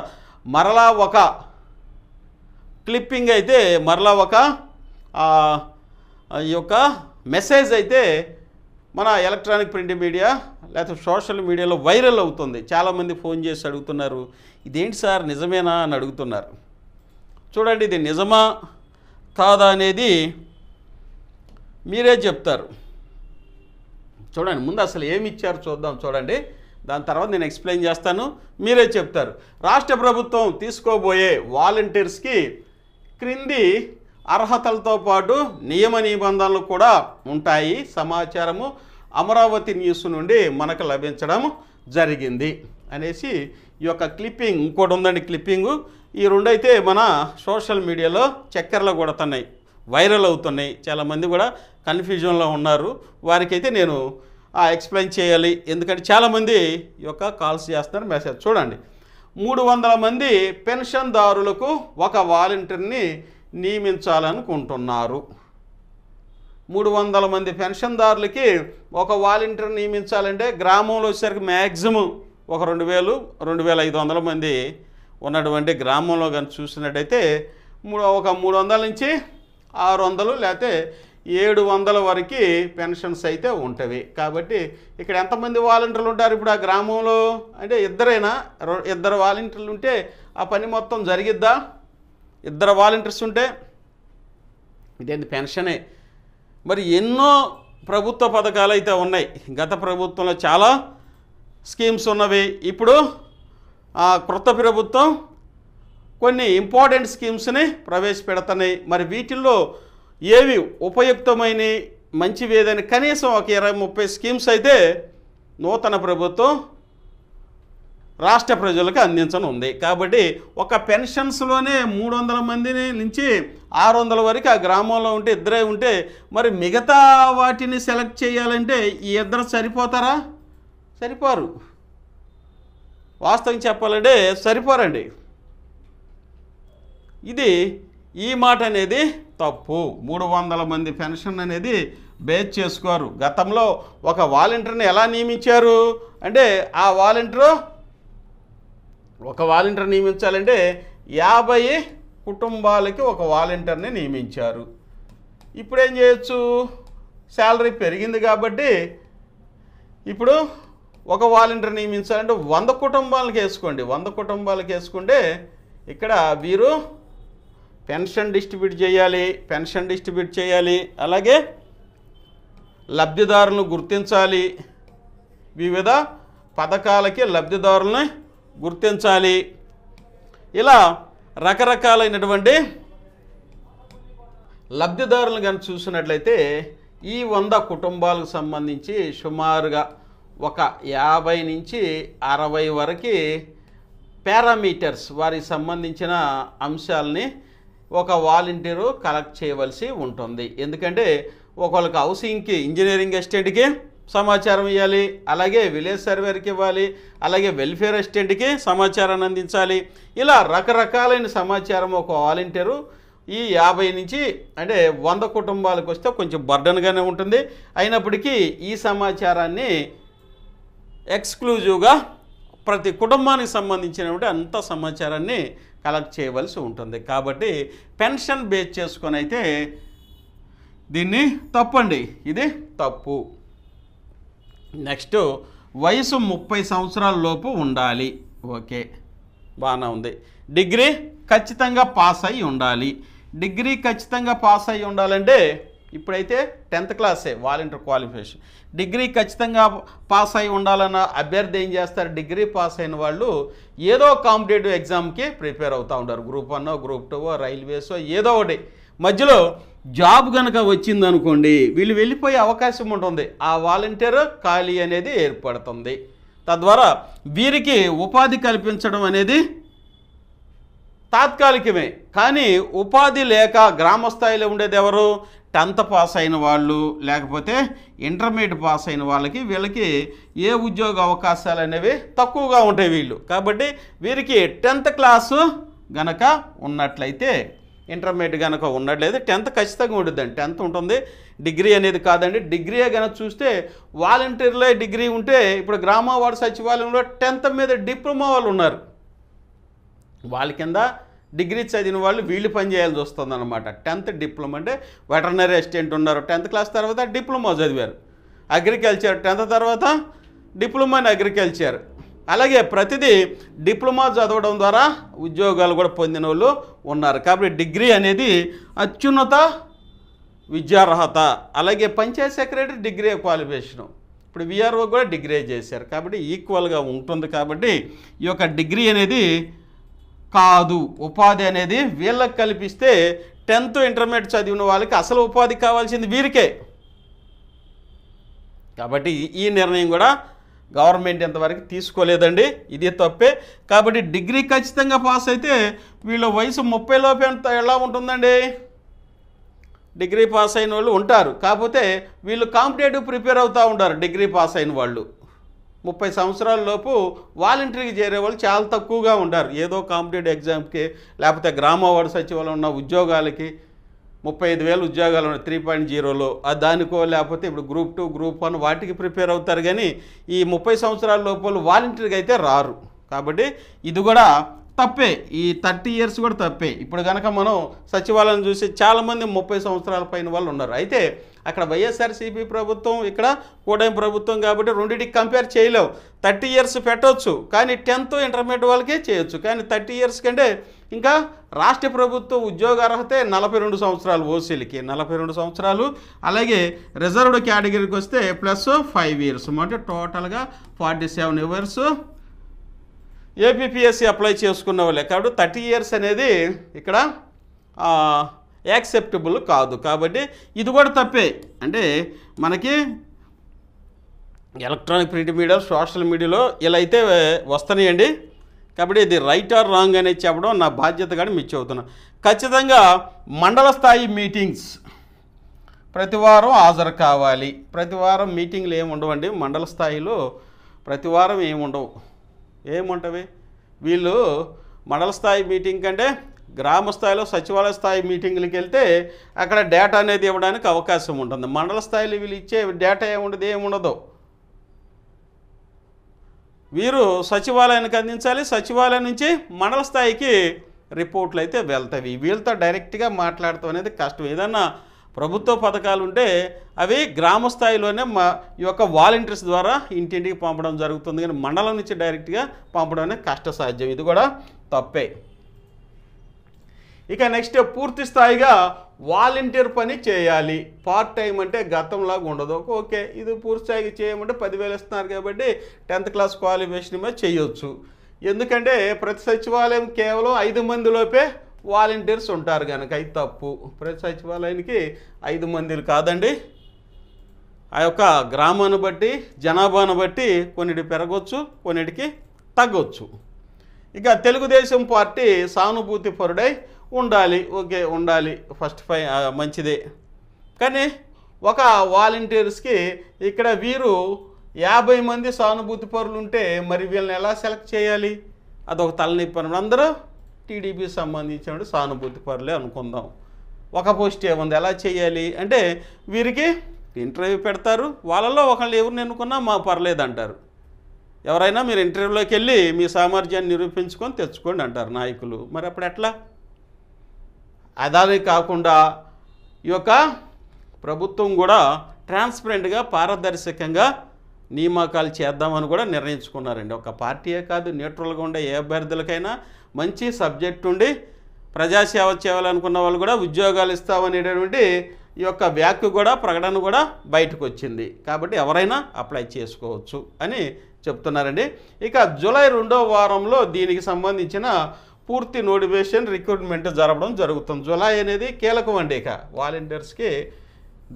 మరలా ఒక క్లిప్పింగ్ అయితే, మరలా ఒక ఈ యొక్క మెసేజ్ అయితే మన ఎలక్ట్రానిక్ ప్రింట్ మీడియా లేకపోతే సోషల్ మీడియాలో వైరల్ అవుతుంది. చాలామంది ఫోన్ చేసి అడుగుతున్నారు, ఇదేంటి సార్ నిజమేనా అని అడుగుతున్నారు. చూడండి, ఇది నిజమా కాదా అనేది మీరే చెప్తారు. చూడండి, ముందు అసలు ఏమి ఇచ్చారు చూద్దాం. చూడండి, దాని తర్వాత నేను ఎక్స్ప్లెయిన్ చేస్తాను, మీరే చెప్తారు. రాష్ట్ర ప్రభుత్వం తీసుకోబోయే వాలంటీర్స్కి క్రింది అర్హతలతో పాటు నియమ నిబంధనలు కూడా ఉంటాయి. సమాచారము అమరావతి న్యూస్ నుండి మనకు లభించడం జరిగింది అనేసి ఈ యొక్క క్లిప్పింగ్, ఇంకోటి ఉందండి క్లిప్పింగు. ఈ రెండైతే మన సోషల్ మీడియాలో చక్కర్లు కొడుతున్నాయి, వైరల్ అవుతున్నాయి. చాలామంది కూడా కన్ఫ్యూజన్లో ఉన్నారు. వారికైతే నేను ఎక్స్ప్లెయిన్ చేయాలి, ఎందుకంటే చాలామంది ఈ యొక్క కాల్స్ చేస్తున్నారు, మెసేజ్. చూడండి, 300 మంది పెన్షన్దారులకు ఒక వాలంటీర్ని నియమించాలనుకుంటున్నారు. 300 మంది పెన్షన్దారులకి ఒక వాలంటీర్ నియమించాలంటే గ్రామంలో వచ్చేసరికి మ్యాక్సిమం ఒక 2,000-2,500 మంది ఉన్నటువంటి గ్రామంలో కానీ చూసినట్టయితే ఒక 300 నుంచి 600 లేకపోతే 700 వరకు పెన్షన్స్ అయితే ఉంటవి. కాబట్టి ఇక్కడ ఎంతమంది వాలంటీర్లు ఉంటారు ఇప్పుడు ఆ గ్రామంలో అంటే ఇద్దరు వాలంటీర్లు ఉంటే ఆ పని మొత్తం జరిగిద్దా? 2 వాలంటీర్స్ ఉంటే ఇదేంటి పెన్షనే. మరి ఎన్నో ప్రభుత్వ పథకాలు అయితే ఉన్నాయి. గత ప్రభుత్వంలో చాలా స్కీమ్స్ ఉన్నవి. ఇప్పుడు కొత్త ప్రభుత్వం కొన్ని ఇంపార్టెంట్ స్కీమ్స్ని ప్రవేశపెడుతున్నాయి. మరి వీటిల్లో ఏవి ఉపయుక్తమైన మంచివి ఏదని కనీసం ఒక 20-30 స్కీమ్స్ అయితే నూతన ప్రభుత్వం రాష్ట్ర ప్రజలకు అందించనుంది. కాబట్టి ఒక పెన్షన్స్లోనే 300 మందిని నుంచి 600 వరకు ఆ గ్రామంలో ఉంటే ఇద్దరే ఉంటే మరి మిగతా వాటిని సెలెక్ట్ చేయాలంటే ఈ ఇద్దరు సరిపోతారా? సరిపోరు. వాస్తవం చెప్పాలంటే సరిపోరండి. ఇది ఈ మాట అనేది తప్పు. 300 మంది పెన్షన్ అనేది బేస్ చేసుకోరు. గతంలో ఒక వాలంటీర్ని ఎలా నియమించారు అంటే ఆ ఒక వాలంటీర్ నియమించాలంటే 50 కుటుంబాలకి ఒక వాలంటీర్ని నియమించారు. ఇప్పుడు ఏం చేయొచ్చు, శాలరీ పెరిగింది కాబట్టి ఇప్పుడు ఒక వాలంటీర్ నియమించాలంటే 100 కుటుంబాలకు వేసుకోండి. 100 కుటుంబాలకు వేసుకుంటే ఇక్కడ వీరు పెన్షన్ డిస్ట్రిబ్యూట్ చేయాలి. అలాగే లబ్ధిదారులను గుర్తించాలి, వివిధ పథకాలకి లబ్ధిదారులను గుర్తించాలి. ఇలా రకరకాలైనటువంటి లబ్ధిదారులను కనుక చూసినట్లయితే ఈ 100 కుటుంబాలకు సంబంధించి సుమారుగా ఒక 50 నుంచి 60 వరకు పారామీటర్స్ వారికి సంబంధించిన అంశాలని ఒక వాలంటీరు కలెక్ట్ చేయవలసి ఉంటుంది. ఎందుకంటే ఒకళ్ళకి హౌసింగ్కి ఇంజనీరింగ్ అసిస్టెంట్కి సమాచారం ఇవ్వాలి, అలాగే విలేజ్ సర్వేర్కి ఇవ్వాలి, అలాగే వెల్ఫేర్ అసిస్టెంట్కి సమాచారాన్ని అందించాలి. ఇలా రకరకాలైన సమాచారం ఒక వాలంటీరు ఈ 50 నుంచి అంటే 100 కుటుంబాలకు వస్తే కొంచెం బర్డన్గానే ఉంటుంది. అయినప్పటికీ ఈ సమాచారాన్ని ఎక్స్క్లూజివ్గా ప్రతి కుటుంబానికి సంబంధించినటువంటి అంత సమాచారాన్ని కలెక్ట్ చేయవలసి ఉంటుంది. కాబట్టి పెన్షన్ బేస్ చేసుకొని అయితే దీన్ని తప్పండి, ఇది తప్పు. నెక్స్ట్ వయసు 30 సంవత్సరాల లోపు ఉండాలి. ఓకే, బాగానే ఉంది. డిగ్రీ ఖచ్చితంగా పాస్ అయి ఉండాలి. డిగ్రీ ఖచ్చితంగా పాస్ అయి ఉండాలంటే ఇప్పుడైతే 10th క్లాసే వాలంటీర్ క్వాలిఫికేషన్. డిగ్రీ ఖచ్చితంగా పాస్ అయి ఉండాలన్న అభ్యర్థి ఏం చేస్తారు, డిగ్రీ పాస్ అయిన వాళ్ళు ఏదో కాంపిటేటివ్ ఎగ్జామ్కి ప్రిపేర్ అవుతూ ఉంటారు. గ్రూప్ 1, గ్రూప్ 2, రైల్వేసో ఏదో ఒకటి. మధ్యలో జాబ్ కనుక వచ్చిందనుకోండి వీళ్ళు వెళ్ళిపోయే అవకాశం ఉంటుంది. ఆ వాలంటీర్ ఖాళీ అనేది ఏర్పడుతుంది. తద్వారా వీరికి ఉపాధి కల్పించడం అనేది తాత్కాలికమే. కానీ ఉపాధి లేక గ్రామ స్థాయిలో ఉండేది ఎవరు, 10th పాస్ అయిన వాళ్ళు లేకపోతే ఇంటర్మీడియట్ పాస్ అయిన వాళ్ళకి వీళ్ళకి ఏ ఉద్యోగ అవకాశాలు అనేవి తక్కువగా ఉంటాయి వీళ్ళు. కాబట్టి వీరికి 10th క్లాసు గనక ఉన్నట్లయితే, ఇంటర్మీడియట్ కనుక ఉన్నట్లయితే 10th ఖచ్చితంగా ఉంటుందండి. 10th ఉంటుంది, డిగ్రీ అనేది కాదండి. డిగ్రీయే కనుక చూస్తే వాలంటీర్లో డిగ్రీ ఉంటే ఇప్పుడు గ్రామ వార్డు సచివాలయంలో 10th మీద డిప్లొమా వాళ్ళు ఉన్నారు. వాళ్ళ కింద డిగ్రీ చదివిన వాళ్ళు వీళ్ళు పనిచేయాల్సి వస్తుంది అనమాట. 10th డిప్లొమా అంటే వెటర్నరీ అసిస్టెంట్ ఉన్నారు, 10th క్లాస్ తర్వాత డిప్లొమా చదివారు. అగ్రికల్చర్ 10th తర్వాత డిప్లొమా ఇన్ అగ్రికల్చర్. అలాగే ప్రతిదీ డిప్లొమా చదవడం ద్వారా ఉద్యోగాలు కూడా పొందిన వాళ్ళు ఉన్నారు. కాబట్టి డిగ్రీ అనేది అత్యున్నత విద్యార్హత. అలాగే పంచాయత్ సెక్రటరీ డిగ్రీ క్వాలిఫికేషను, ఇప్పుడు విఆర్ఓ కూడా డిగ్రీ చేశారు. కాబట్టి ఈక్వల్గా ఉంటుంది. కాబట్టి ఈ యొక్క డిగ్రీ అనేది కాదు, ఉపాధి అనేది వీళ్ళకి కల్పిస్తే 10th ఇంటర్మీడియట్ చదివిన వాళ్ళకి అసలు ఉపాధి కావాల్సింది వీరికే. కాబట్టి ఈ నిర్ణయం కూడా గవర్నమెంట్ ఎంతవరకు తీసుకోలేదండి, ఇది తప్పే. కాబట్టి డిగ్రీ ఖచ్చితంగా పాస్ అయితే వీళ్ళ వయసు 30 లోపు ఎలా ఉంటుందండి, డిగ్రీ పాస్ అయిన వాళ్ళు ఉంటారు. కాకపోతే వీళ్ళు కాంపిటేటివ్ ప్రిపేర్ అవుతూ ఉంటారు. డిగ్రీ పాస్ అయిన వాళ్ళు 30 సంవత్సరాల లోపు వాలంటీర్కి చేరే వాళ్ళు చాలా తక్కువగా ఉంటారు. ఏదో కాంపిటేటివ్ ఎగ్జామ్కి లేకపోతే గ్రామ వార్డు సచివాలయం ఉన్న ఉద్యోగాలకి 35,000 ఉద్యోగాలు ఉన్నాయి 3.0లో, దానికో లేకపోతే ఇప్పుడు గ్రూప్ 2, గ్రూప్ 1 వాటికి ప్రిపేర్ అవుతారు. కానీ ఈ 30 సంవత్సరాల లోపల వాలంటీర్కి అయితే రారు. కాబట్టి ఇది కూడా తప్పే. ఈ 30 years కూడా తప్పే. ఇప్పుడు కనుక మనం సచివాలయం చూసి చాలామంది 30 సంవత్సరాల పైన వాళ్ళు ఉన్నారు. అయితే అక్కడ వైఎస్ఆర్సీపీ ప్రభుత్వం, ఇక్కడ కూటమి ప్రభుత్వం. కాబట్టి రెండింటికి కంపేర్ చేయలేవు. 30 years పెట్టవచ్చు, కానీ 10th ఇంటర్మీడియట్ వాళ్ళకే చేయొచ్చు. కానీ 30 years కంటే ఇంకా రాష్ట్ర ప్రభుత్వ ఉద్యోగ అర్హతే 42 సంవత్సరాలు ఓసీలకి, 42 సంవత్సరాలు. అలాగే రిజర్వ్డ్ కేటగిరీకి వస్తే ప్లస్ 5 years, అంటే టోటల్గా 47 years ఏపీపీఎస్సీ అప్లై చేసుకున్న వాళ్ళే. కాబట్టి 30 years అనేది ఇక్కడ యాక్సెప్టబుల్ కాదు. కాబట్టి ఇది కూడా తప్పే. అంటే మనకి ఎలక్ట్రానిక్ ప్రింట్ మీడియా, సోషల్ మీడియాలో ఇలా అయితే వస్తున్నాయండి. కాబట్టి ఇది రైట్ ఆర్ రాంగ్ అనేది చెప్పడం నా బాధ్యత కానీ మీకు చెబుతున్నా. ఖచ్చితంగా మండల స్థాయి మీటింగ్స్ ప్రతి వారం హాజరు కావాలి. ప్రతి వారం మీటింగ్లు ఏమి ఉండవండి మండల స్థాయిలో, ప్రతి వారం ఏముండవు. ఏముంటవి? వీళ్ళు మండల స్థాయి మీటింగ్ కంటే గ్రామ స్థాయిలో సచివాలయ స్థాయి మీటింగ్లకు వెళ్తే అక్కడ డేటా అనేది ఇవ్వడానికి అవకాశం ఉంటుంది. మండల స్థాయిలో వీళ్ళు ఇచ్చే డేటా ఏముండదు, ఏముండదు. వీరు సచివాలయానికి అందించాలి, సచివాలయం నుంచి మండల స్థాయికి రిపోర్ట్లు అయితే వెళ్తాయి. వీళ్ళతో డైరెక్ట్గా మాట్లాడటం అనేది కష్టం. ఏదన్నా ప్రభుత్వ పథకాలు ఉంటే అవి గ్రామ స్థాయిలోనే ఈ యొక్క వాలంటీర్స్ ద్వారా ఇంటింటికి పంపడం జరుగుతుంది, కానీ మండలం నుంచి డైరెక్ట్గా పంపడం అనేది కష్టసాధ్యం. ఇది కూడా తప్పే. ఇక నెక్స్ట్ పూర్తి స్థాయిగా వాలంటీర్ పని చేయాలి. పార్ట్ టైం అంటే గతంలాగా ఉండదు. ఓకే, ఇది పూర్తి స్థాయిగా చేయమంటే 10,000 ఇస్తున్నారు కాబట్టి 10th క్లాస్ క్వాలిఫికేషన్ మీద చేయొచ్చు. ఎందుకంటే ప్రతి సచివాలయం కేవలం 5 మంది లోపే వాలంటీర్స్ ఉంటారు కనుక ఇది తప్పు. ప్రతి సచివాలయానికి 5 మంది కాదండి, ఆ యొక్క గ్రామాన్ని బట్టి జనాభాను బట్టి కొన్నిటి పెరగవచ్చు, కొన్నిటికి తగ్గొచ్చు. ఇక తెలుగుదేశం పార్టీ సానుభూతి పరుడై ఉండాలి. ఓకే, ఉండాలి, ఫస్ట్ మంచిదే. కానీ ఒక వాలంటీర్స్కి ఇక్కడ వీరు 50 మంది సానుభూతి పరులు ఉంటే మరి వీళ్ళని ఎలా సెలెక్ట్ చేయాలి? అదొక తలనొప్పి అన్నమాట. అందరూ టీడీపీ సంబంధించిన సానుభూతి పరులే అనుకుందాం. ఒక పోస్ట్ ఏముంది, ఎలా చేయాలి అంటే వీరికి ఇంటర్వ్యూ పెడతారు, వాళ్ళలో ఒకళ్ళు ఎవరిని ఎన్నుకున్నా మా పర్లేదు అంటారు. ఎవరైనా మీరు ఇంటర్వ్యూలోకి వెళ్ళి మీ సామర్థ్యాన్ని నిరూపించుకొని తెచ్చుకోండి అంటారు నాయకులు. మరి అప్పుడు ఎట్లా? అదే కాకుండా ఈ యొక్క ప్రభుత్వం కూడా ట్రాన్స్పరెంట్గా పారదర్శకంగా నియామకాలు చేద్దామని కూడా నిర్ణయించుకున్నారండి. ఒక పార్టీయే కాదు, న్యూట్రల్గా ఉండే ఏ అభ్యర్థులకైనా మంచి సబ్జెక్ట్ ఉండి ప్రజాసేవ చేయాలనుకున్న వాళ్ళు కూడా ఉద్యోగాలు ఇస్తామనేటటువంటి ఈ యొక్క వ్యాఖ్య కూడా ప్రకటన కూడా బయటకు వచ్చింది. కాబట్టి ఎవరైనా అప్లై చేసుకోవచ్చు అని చెప్తున్నారండి. ఇక జూలై 2వ వారంలో దీనికి సంబంధించిన పూర్తి నోటిఫికేషన్ రిక్రూట్మెంట్ జరపడం జరుగుతుంది. జూలై అనేది కీలకం అండి. ఇక వాలంటీర్స్కి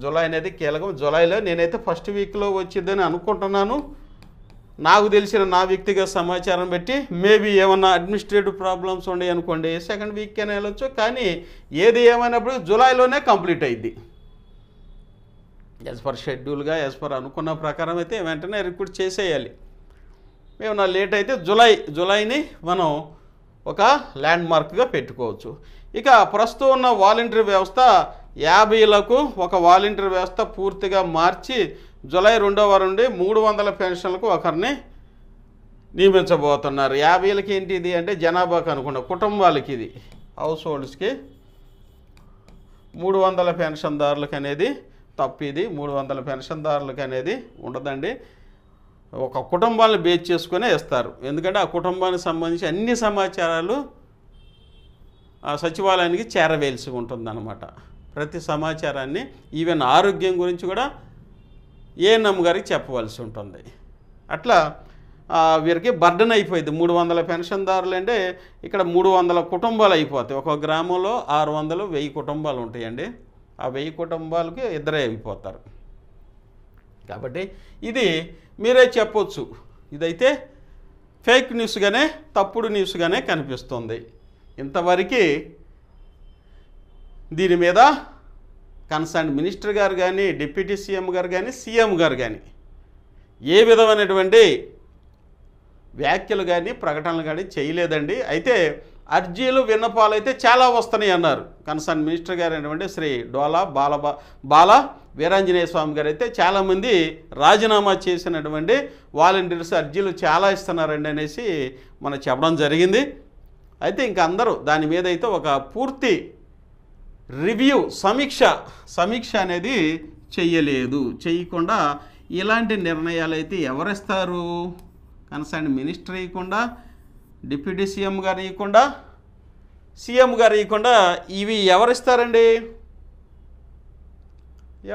జూలై అనేది కీలకం. జూలైలో నేనైతే ఫస్ట్ వీక్లో వచ్చిందని అనుకుంటున్నాను. నాకు తెలిసిన నా వ్యక్తిగత సమాచారం బట్టి మేబీ ఏమన్నా అడ్మినిస్ట్రేటివ్ ప్రాబ్లమ్స్ ఉన్నాయి అనుకోండి, సెకండ్ వీక్కైనా వెళ్ళొచ్చు. కానీ ఏది ఏమైనప్పుడు జూలైలోనే కంప్లీట్ అయింది. యాజ్ పర్ షెడ్యూల్గా, యాజ్ పర్ అనుకున్న ప్రకారం అయితే వెంటనే రిక్రూట్ చేసేయాలి. ఏమన్నా లేట్ అయితే జూలైని మనం ఒక ల్యాండ్ మార్క్గా పెట్టుకోవచ్చు. ఇక ప్రస్తుతం ఉన్న వాలంటీర్ వ్యవస్థ 50లకు ఒక వాలంటీర్ వ్యవస్థ పూర్తిగా మార్చి జూలై 2వ వారం నుండి 300 పెన్షన్లకు ఒకరిని నియమించబోతున్నారు. 50లకి ఏంటి ఇది అంటే జనాభాకు అనుకున్న కుటుంబాలకి, ఇది హౌస్ హోల్డ్స్కి 300 పెన్షన్దారులకు అనేది తప్పు. ఇది 300 పెన్షన్దారులకు అనేది ఉండదండి. ఒక కుటుంబాలను బేస్ చేసుకునే ఇస్తారు. ఎందుకంటే ఆ కుటుంబానికి సంబంధించి అన్ని సమాచారాలు సచివాలయానికి చేరవేయాల్సి ఉంటుందన్నమాట. ప్రతి సమాచారాన్ని ఈవెన్ ఆరోగ్యం గురించి కూడా ఏఎన్ఎం గారికి చెప్పవలసి ఉంటుంది. అట్లా వీరికి బర్డన్ అయిపోయింది. 300 పెన్షన్దారులు అంటే ఇక్కడ 300 కుటుంబాలు అయిపోతాయి. ఒక గ్రామంలో 600, 1000 కుటుంబాలు ఉంటాయండి. ఆ 1000 కుటుంబాలకి ఇద్దరే అయిపోతారు. కాబట్టి ఇది మీరే చెప్పొచ్చు, ఇదైతే ఫేక్ న్యూస్గానే, తప్పుడు న్యూస్గానే కనిపిస్తుంది. ఇంతవరకు దీని మీద కన్సర్న్ మినిస్టర్ గారు కానీ, డిప్యూటీ సీఎం గారు కానీ, సీఎం గారు కానీ ఏ విధమైనటువంటి వ్యాఖ్యలు కానీ ప్రకటనలు కానీ చేయలేదండి. అయితే అర్జీలు విన్నపాలు అయితే చాలా వస్తున్నాయి అన్నారు కన్సర్న్ మినిస్టర్ గారు అయినటువంటి శ్రీ డోలా బాల వీరాంజనేయ స్వామి గారు. అయితే చాలామంది రాజీనామా చేసినటువంటి వాలంటీర్స్ అర్జీలు చాలా ఇస్తున్నారండి అనేసి మనం చెప్పడం జరిగింది. అయితే ఇంక అందరూ దాని మీద అయితే ఒక పూర్తి రివ్యూ సమీక్ష అనేది చేయకుండా ఇలాంటి నిర్ణయాలు అయితే ఎవరిస్తారు? కన్సర్న్ మినిస్టర్ ఇవ్వకుండా, డిప్యూటీ సీఎం గారు ఇవ్వకుండా, సీఎం గారు ఇవ్వకుండా ఇవి ఎవరిస్తారండి?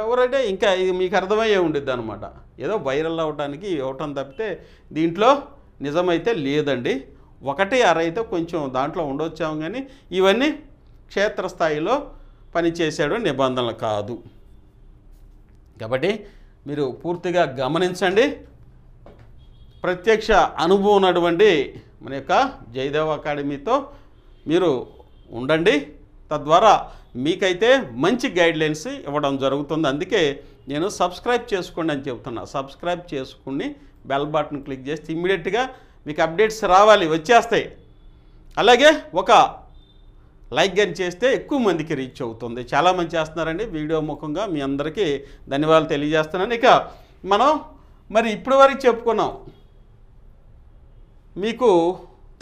ఎవరంటే ఇంకా ఇది మీకు అర్థమయ్యే ఉండిద్ది అనమాట. ఏదో వైరల్ అవ్వడానికి ఇవ్వటం తప్పితే దీంట్లో నిజమైతే లేదండి. 1-6 అయితే కొంచెం దాంట్లో ఉండొచ్చాము, కానీ ఇవన్నీ క్షేత్రస్థాయిలో పనిచేసాడు నిబంధనలు కాదు. కాబట్టి మీరు పూర్తిగా గమనించండి. ప్రత్యక్ష అనుభవం ఉన్నటువంటి మన యొక్క జయదేవ్ అకాడమీతో మీరు ఉండండి. తద్వారా మీకైతే మంచి గైడ్లైన్స్ ఇవ్వడం జరుగుతుంది. అందుకే నేను సబ్స్క్రైబ్ చేసుకోండి అని చెప్తున్నా. సబ్స్క్రైబ్ చేసుకుని బెల్ బటన్ క్లిక్ చేస్తే ఇమ్మీడియట్గా మీకు అప్డేట్స్ రావాలి, వచ్చేస్తాయి. అలాగే ఒక లైక్ కానీ చేస్తే ఎక్కువ మందికి రీచ్ అవుతుంది. చాలామంది చేస్తున్నారండి. వీడియో ముఖంగా మీ అందరికీ ధన్యవాదాలు తెలియజేస్తున్నాను. ఇక మనం మరి ఇప్పటి వరకు చెప్పుకున్నాం, మీకు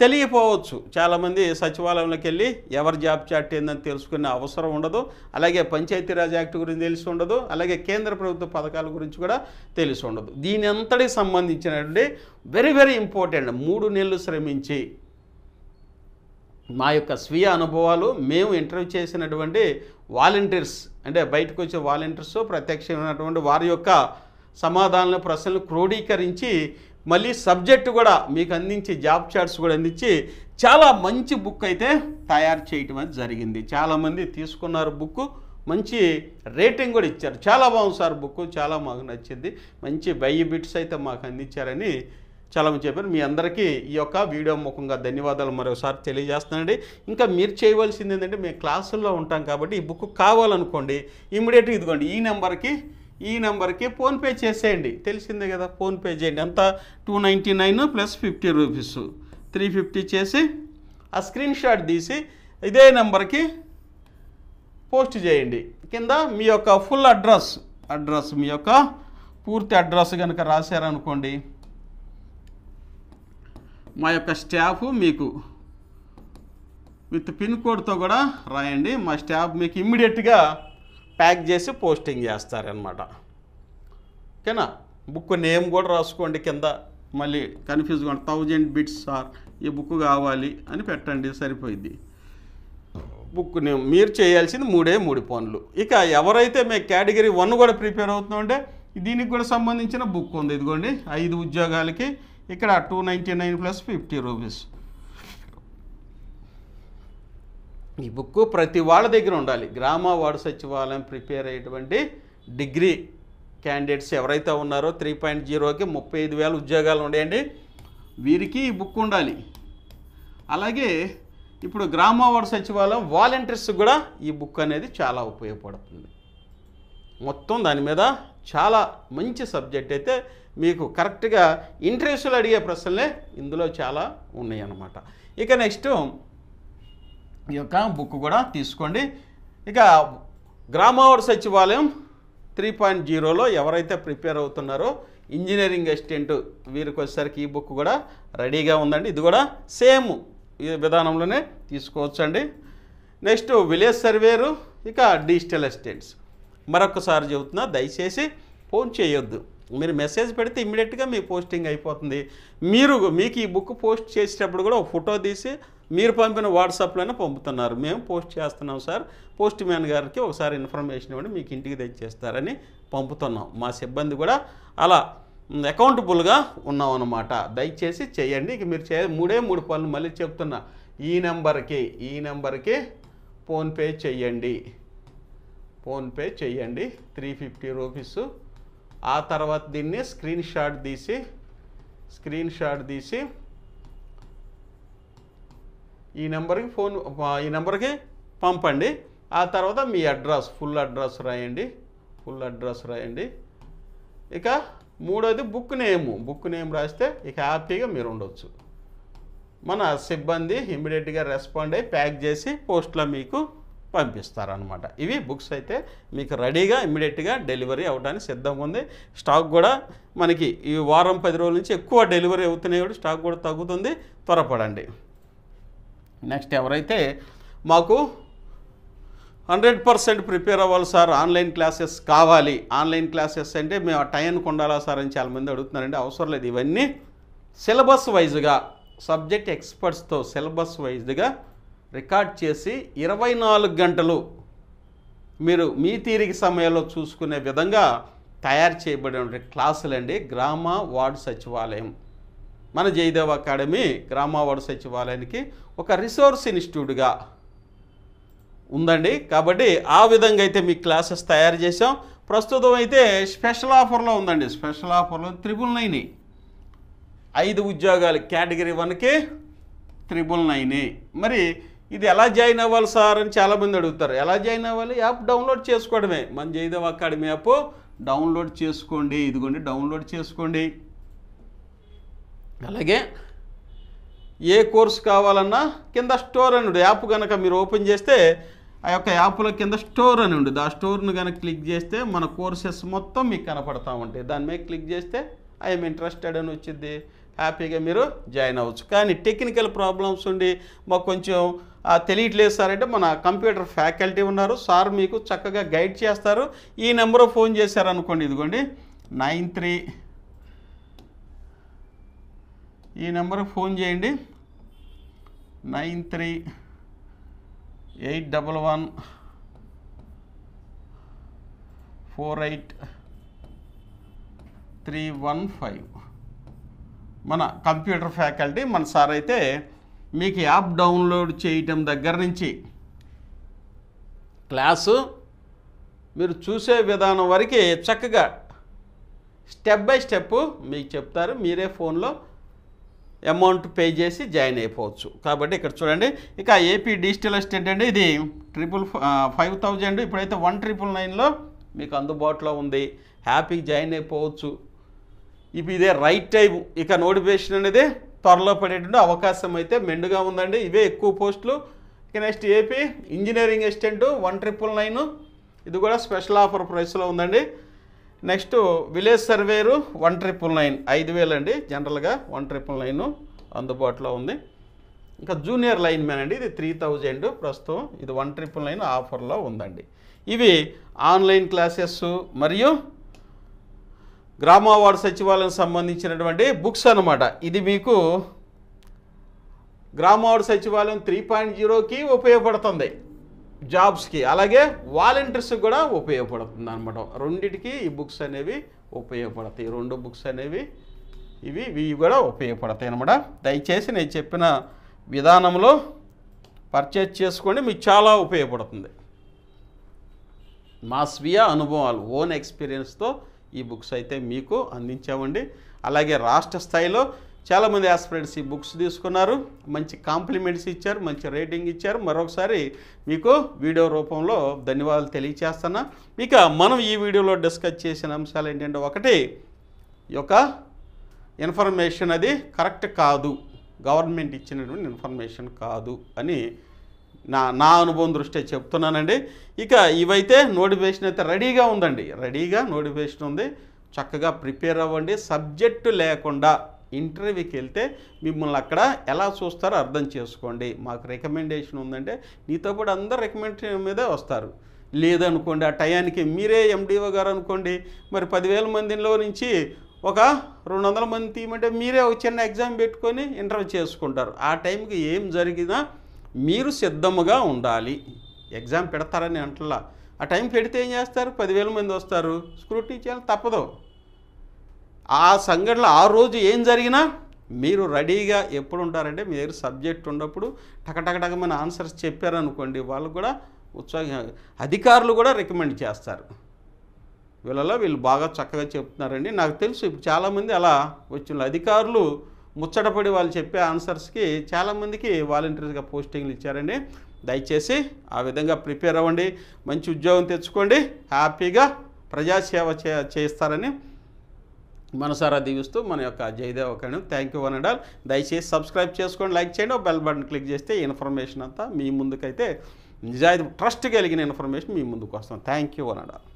తెలియపోవచ్చు, చాలామంది సచివాలయంలోకి వెళ్ళి ఎవరి జాబ్ చార్ట్ ఏందని తెలుసుకునే అవసరం ఉండదు. అలాగే పంచాయతీరాజ్ యాక్ట్ గురించి తెలిసి ఉండదు. అలాగే కేంద్ర ప్రభుత్వ పథకాల గురించి కూడా తెలిసి ఉండదు. దీని అంతటికి సంబంధించినటువంటి వెరీ వెరీ ఇంపార్టెంట్ 3 నెలలు శ్రమించి మా యొక్క స్వీయ అనుభవాలు, మేము ఇంటర్వ్యూ చేసినటువంటి వాలంటీర్స్, అంటే బయటకు వచ్చే వాలంటీర్స్, ప్రత్యక్షమైనటువంటి వారి యొక్క సమాధానాలు, ప్రశ్నలు క్రోడీకరించి మళ్ళీ సబ్జెక్టు కూడా మీకు అందించి, జాబ్ చార్ట్స్ కూడా అందించి చాలా మంచి బుక్ అయితే తయారు చేయటం అనేది జరిగింది. చాలామంది తీసుకున్నారు బుక్, మంచి రేటింగ్ కూడా ఇచ్చారు. చాలా బాగుంది సార్ బుక్, చాలా మాకు నచ్చింది, మంచి బయ్యి బిట్స్ అయితే మాకు అందించారని చాలామంది చెప్పారు. మీ అందరికీ ఈ యొక్క వీడియో ముఖంగా ధన్యవాదాలు మరోసారి తెలియజేస్తున్నానండి. ఇంకా మీరు చేయవలసింది ఏంటంటే, మేము క్లాసుల్లో ఉంటాం కాబట్టి ఈ బుక్ కావాలనుకోండి, ఇమ్మీడియట్గా ఇదిగోండి ఈ నెంబర్కి ఫోన్పే చేసేయండి. తెలిసిందే కదా, ఫోన్పే చేయండి. ఎంత 299 + 50 రూపీస్ 350 చేసి ఆ స్క్రీన్ షాట్ తీసి ఇదే నెంబర్కి పోస్ట్ చేయండి. కింద మీ యొక్క ఫుల్ అడ్రస్ మీ యొక్క పూర్తి అడ్రస్ కనుక రాశారనుకోండి, మా యొక్క స్టాఫ్ మీకు విత్ పిన్ కోడ్తో కూడా రాయండి. మా స్టాఫ్ మీకు ఇమ్మీడియట్గా ప్యాక్ చేసి పోస్టింగ్ చేస్తారనమాట. ఓకేనా? బుక్ నేమ్ కూడా రాసుకోండి కింద, మళ్ళీ కన్ఫ్యూజ్ కూడా 1000 బిట్స్ సార్ ఈ బుక్ కావాలి అని పెట్టండి, సరిపోయింది. బుక్ నేమ్ మీరు చేయాల్సింది 3 పనులు. ఇక ఎవరైతే మేము కేటగిరీ 1 కూడా ప్రిపేర్ అవుతున్నామంటే దీనికి కూడా సంబంధించిన బుక్ ఉంది. ఇదిగోండి 5 ఉద్యోగాలకి ఇక్కడ 299 + 50 రూపీస్. ఈ బుక్ ప్రతి వాళ్ళ దగ్గర ఉండాలి. గ్రామ వార్డు సచివాలయం ప్రిపేర్ అయ్యేటువంటి డిగ్రీ క్యాండిడేట్స్ ఎవరైతే ఉన్నారో 3.0కి 35,000 ఉద్యోగాలు ఉన్నాయండి, వీరికి ఈ బుక్ ఉండాలి. అలాగే ఇప్పుడు గ్రామ వార్డు సచివాలయం వాలంటీర్స్ కూడా ఈ బుక్ అనేది చాలా ఉపయోగపడుతుంది. మొత్తం దాని మీద చాలా మంచి సబ్జెక్ట్ అయితే మీకు కరెక్ట్గా ఇంట్రెస్ట్లో అడిగే ప్రశ్నలే ఇందులో చాలా ఉన్నాయి అన్నమాట. ఇక నెక్స్ట్ ఈ యొక్క బుక్ కూడా తీసుకోండి. ఇక గ్రామ వార్డు సచివాలయం 3.0లో ఎవరైతే ప్రిపేర్ అవుతున్నారో ఇంజనీరింగ్ అసిస్టెంట్ వీరికి వచ్చేసరికి ఈ బుక్ కూడా రెడీగా ఉందండి. ఇది కూడా సేమ్ ఈ విధానంలోనే తీసుకోవచ్చండి. నెక్స్ట్ విలేజ్ సర్వేరు, ఇక డిజిటల్ అసిస్టెంట్స్. మరొకసారి చెబుతున్నా, దయచేసి ఫోన్ చేయొద్దు. మీరు మెసేజ్ పెడితే ఇమ్మీడియట్గా మీ పోస్టింగ్ అయిపోతుంది. మీకు ఈ బుక్ పోస్ట్ చేసేటప్పుడు కూడా ఒక ఫోటో తీసి మీరు పంపిన వాట్సాప్లోనే పంపుతున్నారు, మేము పోస్ట్ చేస్తున్నాం సార్, పోస్ట్ మ్యాన్ గారికి ఒకసారి ఇన్ఫర్మేషన్ ఇవ్వండి, మీకు ఇంటికి తెచ్చేస్తారని పంపుతున్నాం. మా సిబ్బంది కూడా అలా అకౌంటబుల్గా ఉన్నాం అన్నమాట. దయచేసి చేయండి. ఇక మీరు 3 పనులు మళ్ళీ చెప్తున్నా. ఈ నెంబర్కి ఫోన్పే చేయండి 350 రూపీస్. ఆ తర్వాత దీన్ని స్క్రీన్ షాట్ తీసి ఈ నెంబర్కి పంపండి. ఆ తర్వాత మీ అడ్రస్ ఫుల్ అడ్రస్ రాయండి. ఇక 3వది బుక్ నేమ్ రాస్తే ఇక హ్యాపీగా మీరు ఉండొచ్చు. మన సిబ్బంది ఇమ్మీడియట్గా రెస్పాండ్ అయ్యి ప్యాక్ చేసి పోస్ట్లో మీకు పంపిస్తారనమాట. ఇవి బుక్స్ అయితే మీకు రెడీగా ఇమ్మీడియట్గా డెలివరీ అవ్వడానికి సిద్ధంగా ఉంది. స్టాక్ కూడా మనకి ఈ వారం 10 రోజుల నుంచి ఎక్కువ డెలివరీ అవుతున్నాయి, స్టాక్ కూడా తగ్గుతుంది, త్వరపడండి. నెక్స్ట్ ఎవరైతే మాకు 100% ప్రిపేర్ అవ్వాలి సార్, ఆన్లైన్ క్లాసెస్ కావాలి, ఆన్లైన్ క్లాసెస్ అంటే మేము ఆ టైంకి ఉండాలా సార్ అని చాలామంది అడుగుతున్నారండి. అవసరం లేదు. ఇవన్నీ సిలబస్ వైజ్గా సబ్జెక్ట్ ఎక్స్పర్ట్స్తో సిలబస్ వైజ్గా రికార్డ్ చేసి 24 గంటలు మీరు మీ తీరిక సమయంలో చూసుకునే విధంగా తయారు చేయబడిన క్లాసులండి. గ్రామ వార్డు సచివాలయం మన జయదేవ్ అకాడమీ గ్రామ వార్డు సచివాలయానికి ఒక రిసోర్స్ ఇన్స్టిట్యూట్గా ఉందండి. కాబట్టి ఆ విధంగా అయితే మీ క్లాసెస్ తయారు చేసాం. ప్రస్తుతం అయితే స్పెషల్ ఆఫర్లో ఉందండి. స్పెషల్ ఆఫర్లో 999 5 ఉద్యోగాలు కేటగిరీ 1కి 999. మరి ఇది ఎలా జాయిన్ అవ్వాలి సార్ అని చాలామంది అడుగుతారు. ఎలా జాయిన్ అవ్వాలి? యాప్ డౌన్లోడ్ చేసుకోవడమే. మన జయదేవ్ అకాడమీ యాప్ డౌన్లోడ్ చేసుకోండి. ఇదిగోండి డౌన్లోడ్ చేసుకోండి. అలాగే ఏ కోర్స్ కావాలన్నా కింద స్టోర్ అని ఉంటుంది. యాప్ కనుక మీరు ఓపెన్ చేస్తే ఆ యొక్క యాప్లో కింద స్టోర్ అని ఉంటుంది. ఆ స్టోర్ను కనుక క్లిక్ చేస్తే మన కోర్సెస్ మొత్తం మీకు కనపడతా ఉంటాయి. దాని మీద క్లిక్ చేస్తే ఐఎమ్ ఇంట్రెస్టెడ్ అని వచ్చింది. హ్యాపీగా మీరు జాయిన్ అవ్వచ్చు. కానీ టెక్నికల్ ప్రాబ్లమ్స్ ఉండి మాకు కొంచెం తెలియట్లేదు సార్ అంటే మన కంప్యూటర్ ఫ్యాకల్టీ ఉన్నారు. సార్ మీకు చక్కగా గైడ్ చేస్తారు. ఈ నెంబర్ ఫోన్ చేశారనుకోండి, ఇదిగోండి 93 ఈ నెంబర్కి ఫోన్ చేయండి. 9381483115 మన కంప్యూటర్ ఫ్యాకల్టీ మన సార్ అయితే మీకు యాప్ డౌన్లోడ్ చేయటం దగ్గర నుంచి క్లాసు మీరు చూసే విధానం వరకు చక్కగా స్టెప్ బై స్టెప్ మీకు చెప్తారు. మీరే ఫోన్లో అమౌంట్ పే చేసి జాయిన్ అయిపోవచ్చు. కాబట్టి ఇక్కడ చూడండి, ఇక ఏపీ డిజిటల్ అసిస్టెంట్ అండి, ఇది 5,000 ఇప్పుడైతే 1,999లో మీకు అందుబాటులో ఉంది. హ్యాపీగా జాయిన్ అయిపోవచ్చు. ఇప్పుడు ఇదే రైట్ టైం. ఇక నోటిఫికేషన్ అనేది త్వరలో పడేటువంటి అవకాశం అయితే మెండుగా ఉందండి. ఇవే ఎక్కువ పోస్టులు. ఇక నెక్స్ట్ ఏపీ ఇంజనీరింగ్ అసిస్టెంట్ 1,999 ఇది కూడా స్పెషల్ ఆఫర్ ప్రైస్లో ఉందండి. నెక్స్ట్ విలేజ్ సర్వేరు 1,999 5,000 అండి. జనరల్గా 1,999 అందుబాటులో ఉంది. ఇంకా జూనియర్ లైన్ మ్యాన్ అండి, ఇది 3,000 ప్రస్తుతం. ఇది 1,999 ఆఫర్లో ఉందండి. ఇవి ఆన్లైన్ క్లాసెస్ మరియు గ్రామ వార్డు సచివాలయం సంబంధించినటువంటి బుక్స్ అన్నమాట. ఇది మీకు గ్రామ వార్డు సచివాలయం 3.0కి ఉపయోగపడుతుంది, జాబ్స్కి, అలాగే వాలంటీర్స్కి కూడా ఉపయోగపడుతుంది అనమాట. రెండిటికి ఈ బుక్స్ అనేవి ఉపయోగపడతాయి. 2 బుక్స్ అనేవి ఇవి కూడా ఉపయోగపడతాయి అనమాట. దయచేసి నేను చెప్పిన విధానంలో పర్చేజ్ చేసుకోండి, మీకు చాలా ఉపయోగపడుతుంది. మా స్వీయ అనుభవాలు ఓన్ ఎక్స్పీరియన్స్తో ఈ బుక్స్ అయితే మీకు అందించామండి. అలాగే రాష్ట్ర స్థాయిలో చాలామంది ఆస్పిరెంట్స్ ఈ బుక్స్ తీసుకున్నారు, మంచి కాంప్లిమెంట్స్ ఇచ్చారు, మంచి రేటింగ్ ఇచ్చారు. మరొకసారి మీకు వీడియో రూపంలో ధన్యవాదాలు తెలియచేస్తున్నా. ఇక మనం ఈ వీడియోలో డిస్కస్ చేసిన అంశాలు ఏంటంటే, ఒకటి ఈ యొక్క ఇన్ఫర్మేషన్ అది కరెక్ట్ కాదు, గవర్నమెంట్ ఇచ్చినటువంటి ఇన్ఫర్మేషన్ కాదు అని నా అనుభవం దృష్ట్యా చెప్తున్నానండి. ఇక ఇవైతే నోటిఫికేషన్ అయితే రెడీగా ఉందండి, రెడీగా నోటిఫికేషన్ ఉంది. చక్కగా ప్రిపేర్ అవ్వండి. సబ్జెక్టు లేకుండా ఇంటర్వ్యూకి వెళ్తే మిమ్మల్ని అక్కడ ఎలా చూస్తారో అర్థం చేసుకోండి. మాకు రికమెండేషన్ ఉందంటే నీతో పాటు అందరు రికమెండేషన్ మీదే వస్తారు. లేదనుకోండి, ఆ టయానికి మీరే ఎండిఓ గారు అనుకోండి, మరి 10,000 మందిలో నుంచి ఒక 200 మంది తీయమంటే మీరే ఒక చిన్న ఎగ్జామ్ పెట్టుకొని ఇంటర్వ్యూ చేసుకుంటారు. ఆ టైంకి ఏం జరిగినా మీరు సిద్ధముగా ఉండాలి. ఎగ్జామ్ పెడతారని అంటలా, ఆ టైం పెడితే ఏం చేస్తారు, 10,000 మంది వస్తారు, స్క్రూటినీ చేయాలి, తప్పదు. ఆ సంఘటనలో ఆ రోజు ఏం జరిగినా మీరు రెడీగా ఎప్పుడు ఉంటారంటే, మీ దగ్గర సబ్జెక్ట్ ఉన్నప్పుడు టకటకటకమైన ఆన్సర్స్ చెప్పారనుకోండి, వాళ్ళు కూడా ఉత్సాహంగా, అధికారులు కూడా రికమెండ్ చేస్తారు, వీళ్ళు బాగా చక్కగా చెప్తున్నారండి. నాకు తెలుసు ఇప్పుడు చాలామంది అలా వచ్చిన అధికారులు ముచ్చటపడి వాళ్ళు చెప్పే ఆన్సర్స్కి చాలామందికి వాలంటీర్స్గా పోస్టింగ్లు ఇచ్చారండి. దయచేసి ఆ విధంగా ప్రిపేర్ అవ్వండి, మంచి ఉద్యోగం తెచ్చుకోండి, హ్యాపీగా ప్రజాసేవ చేస్తారని మనసారా దీవిస్తూ మన యొక్క Jayadev academy. Thank you one and all. దయచేసి సబ్స్క్రైబ్ చేసుకోండి, లైక్ చేయండి, బెల్ బటన్ క్లిక్ చేస్తే ఇన్ఫర్మేషన్ అంతా మీ ముందుకైతే నిజాయితీ ట్రస్ట్ కలిగిన ఇన్ఫర్మేషన్ మీ ముందుకు వస్తాం. Thank you one and all.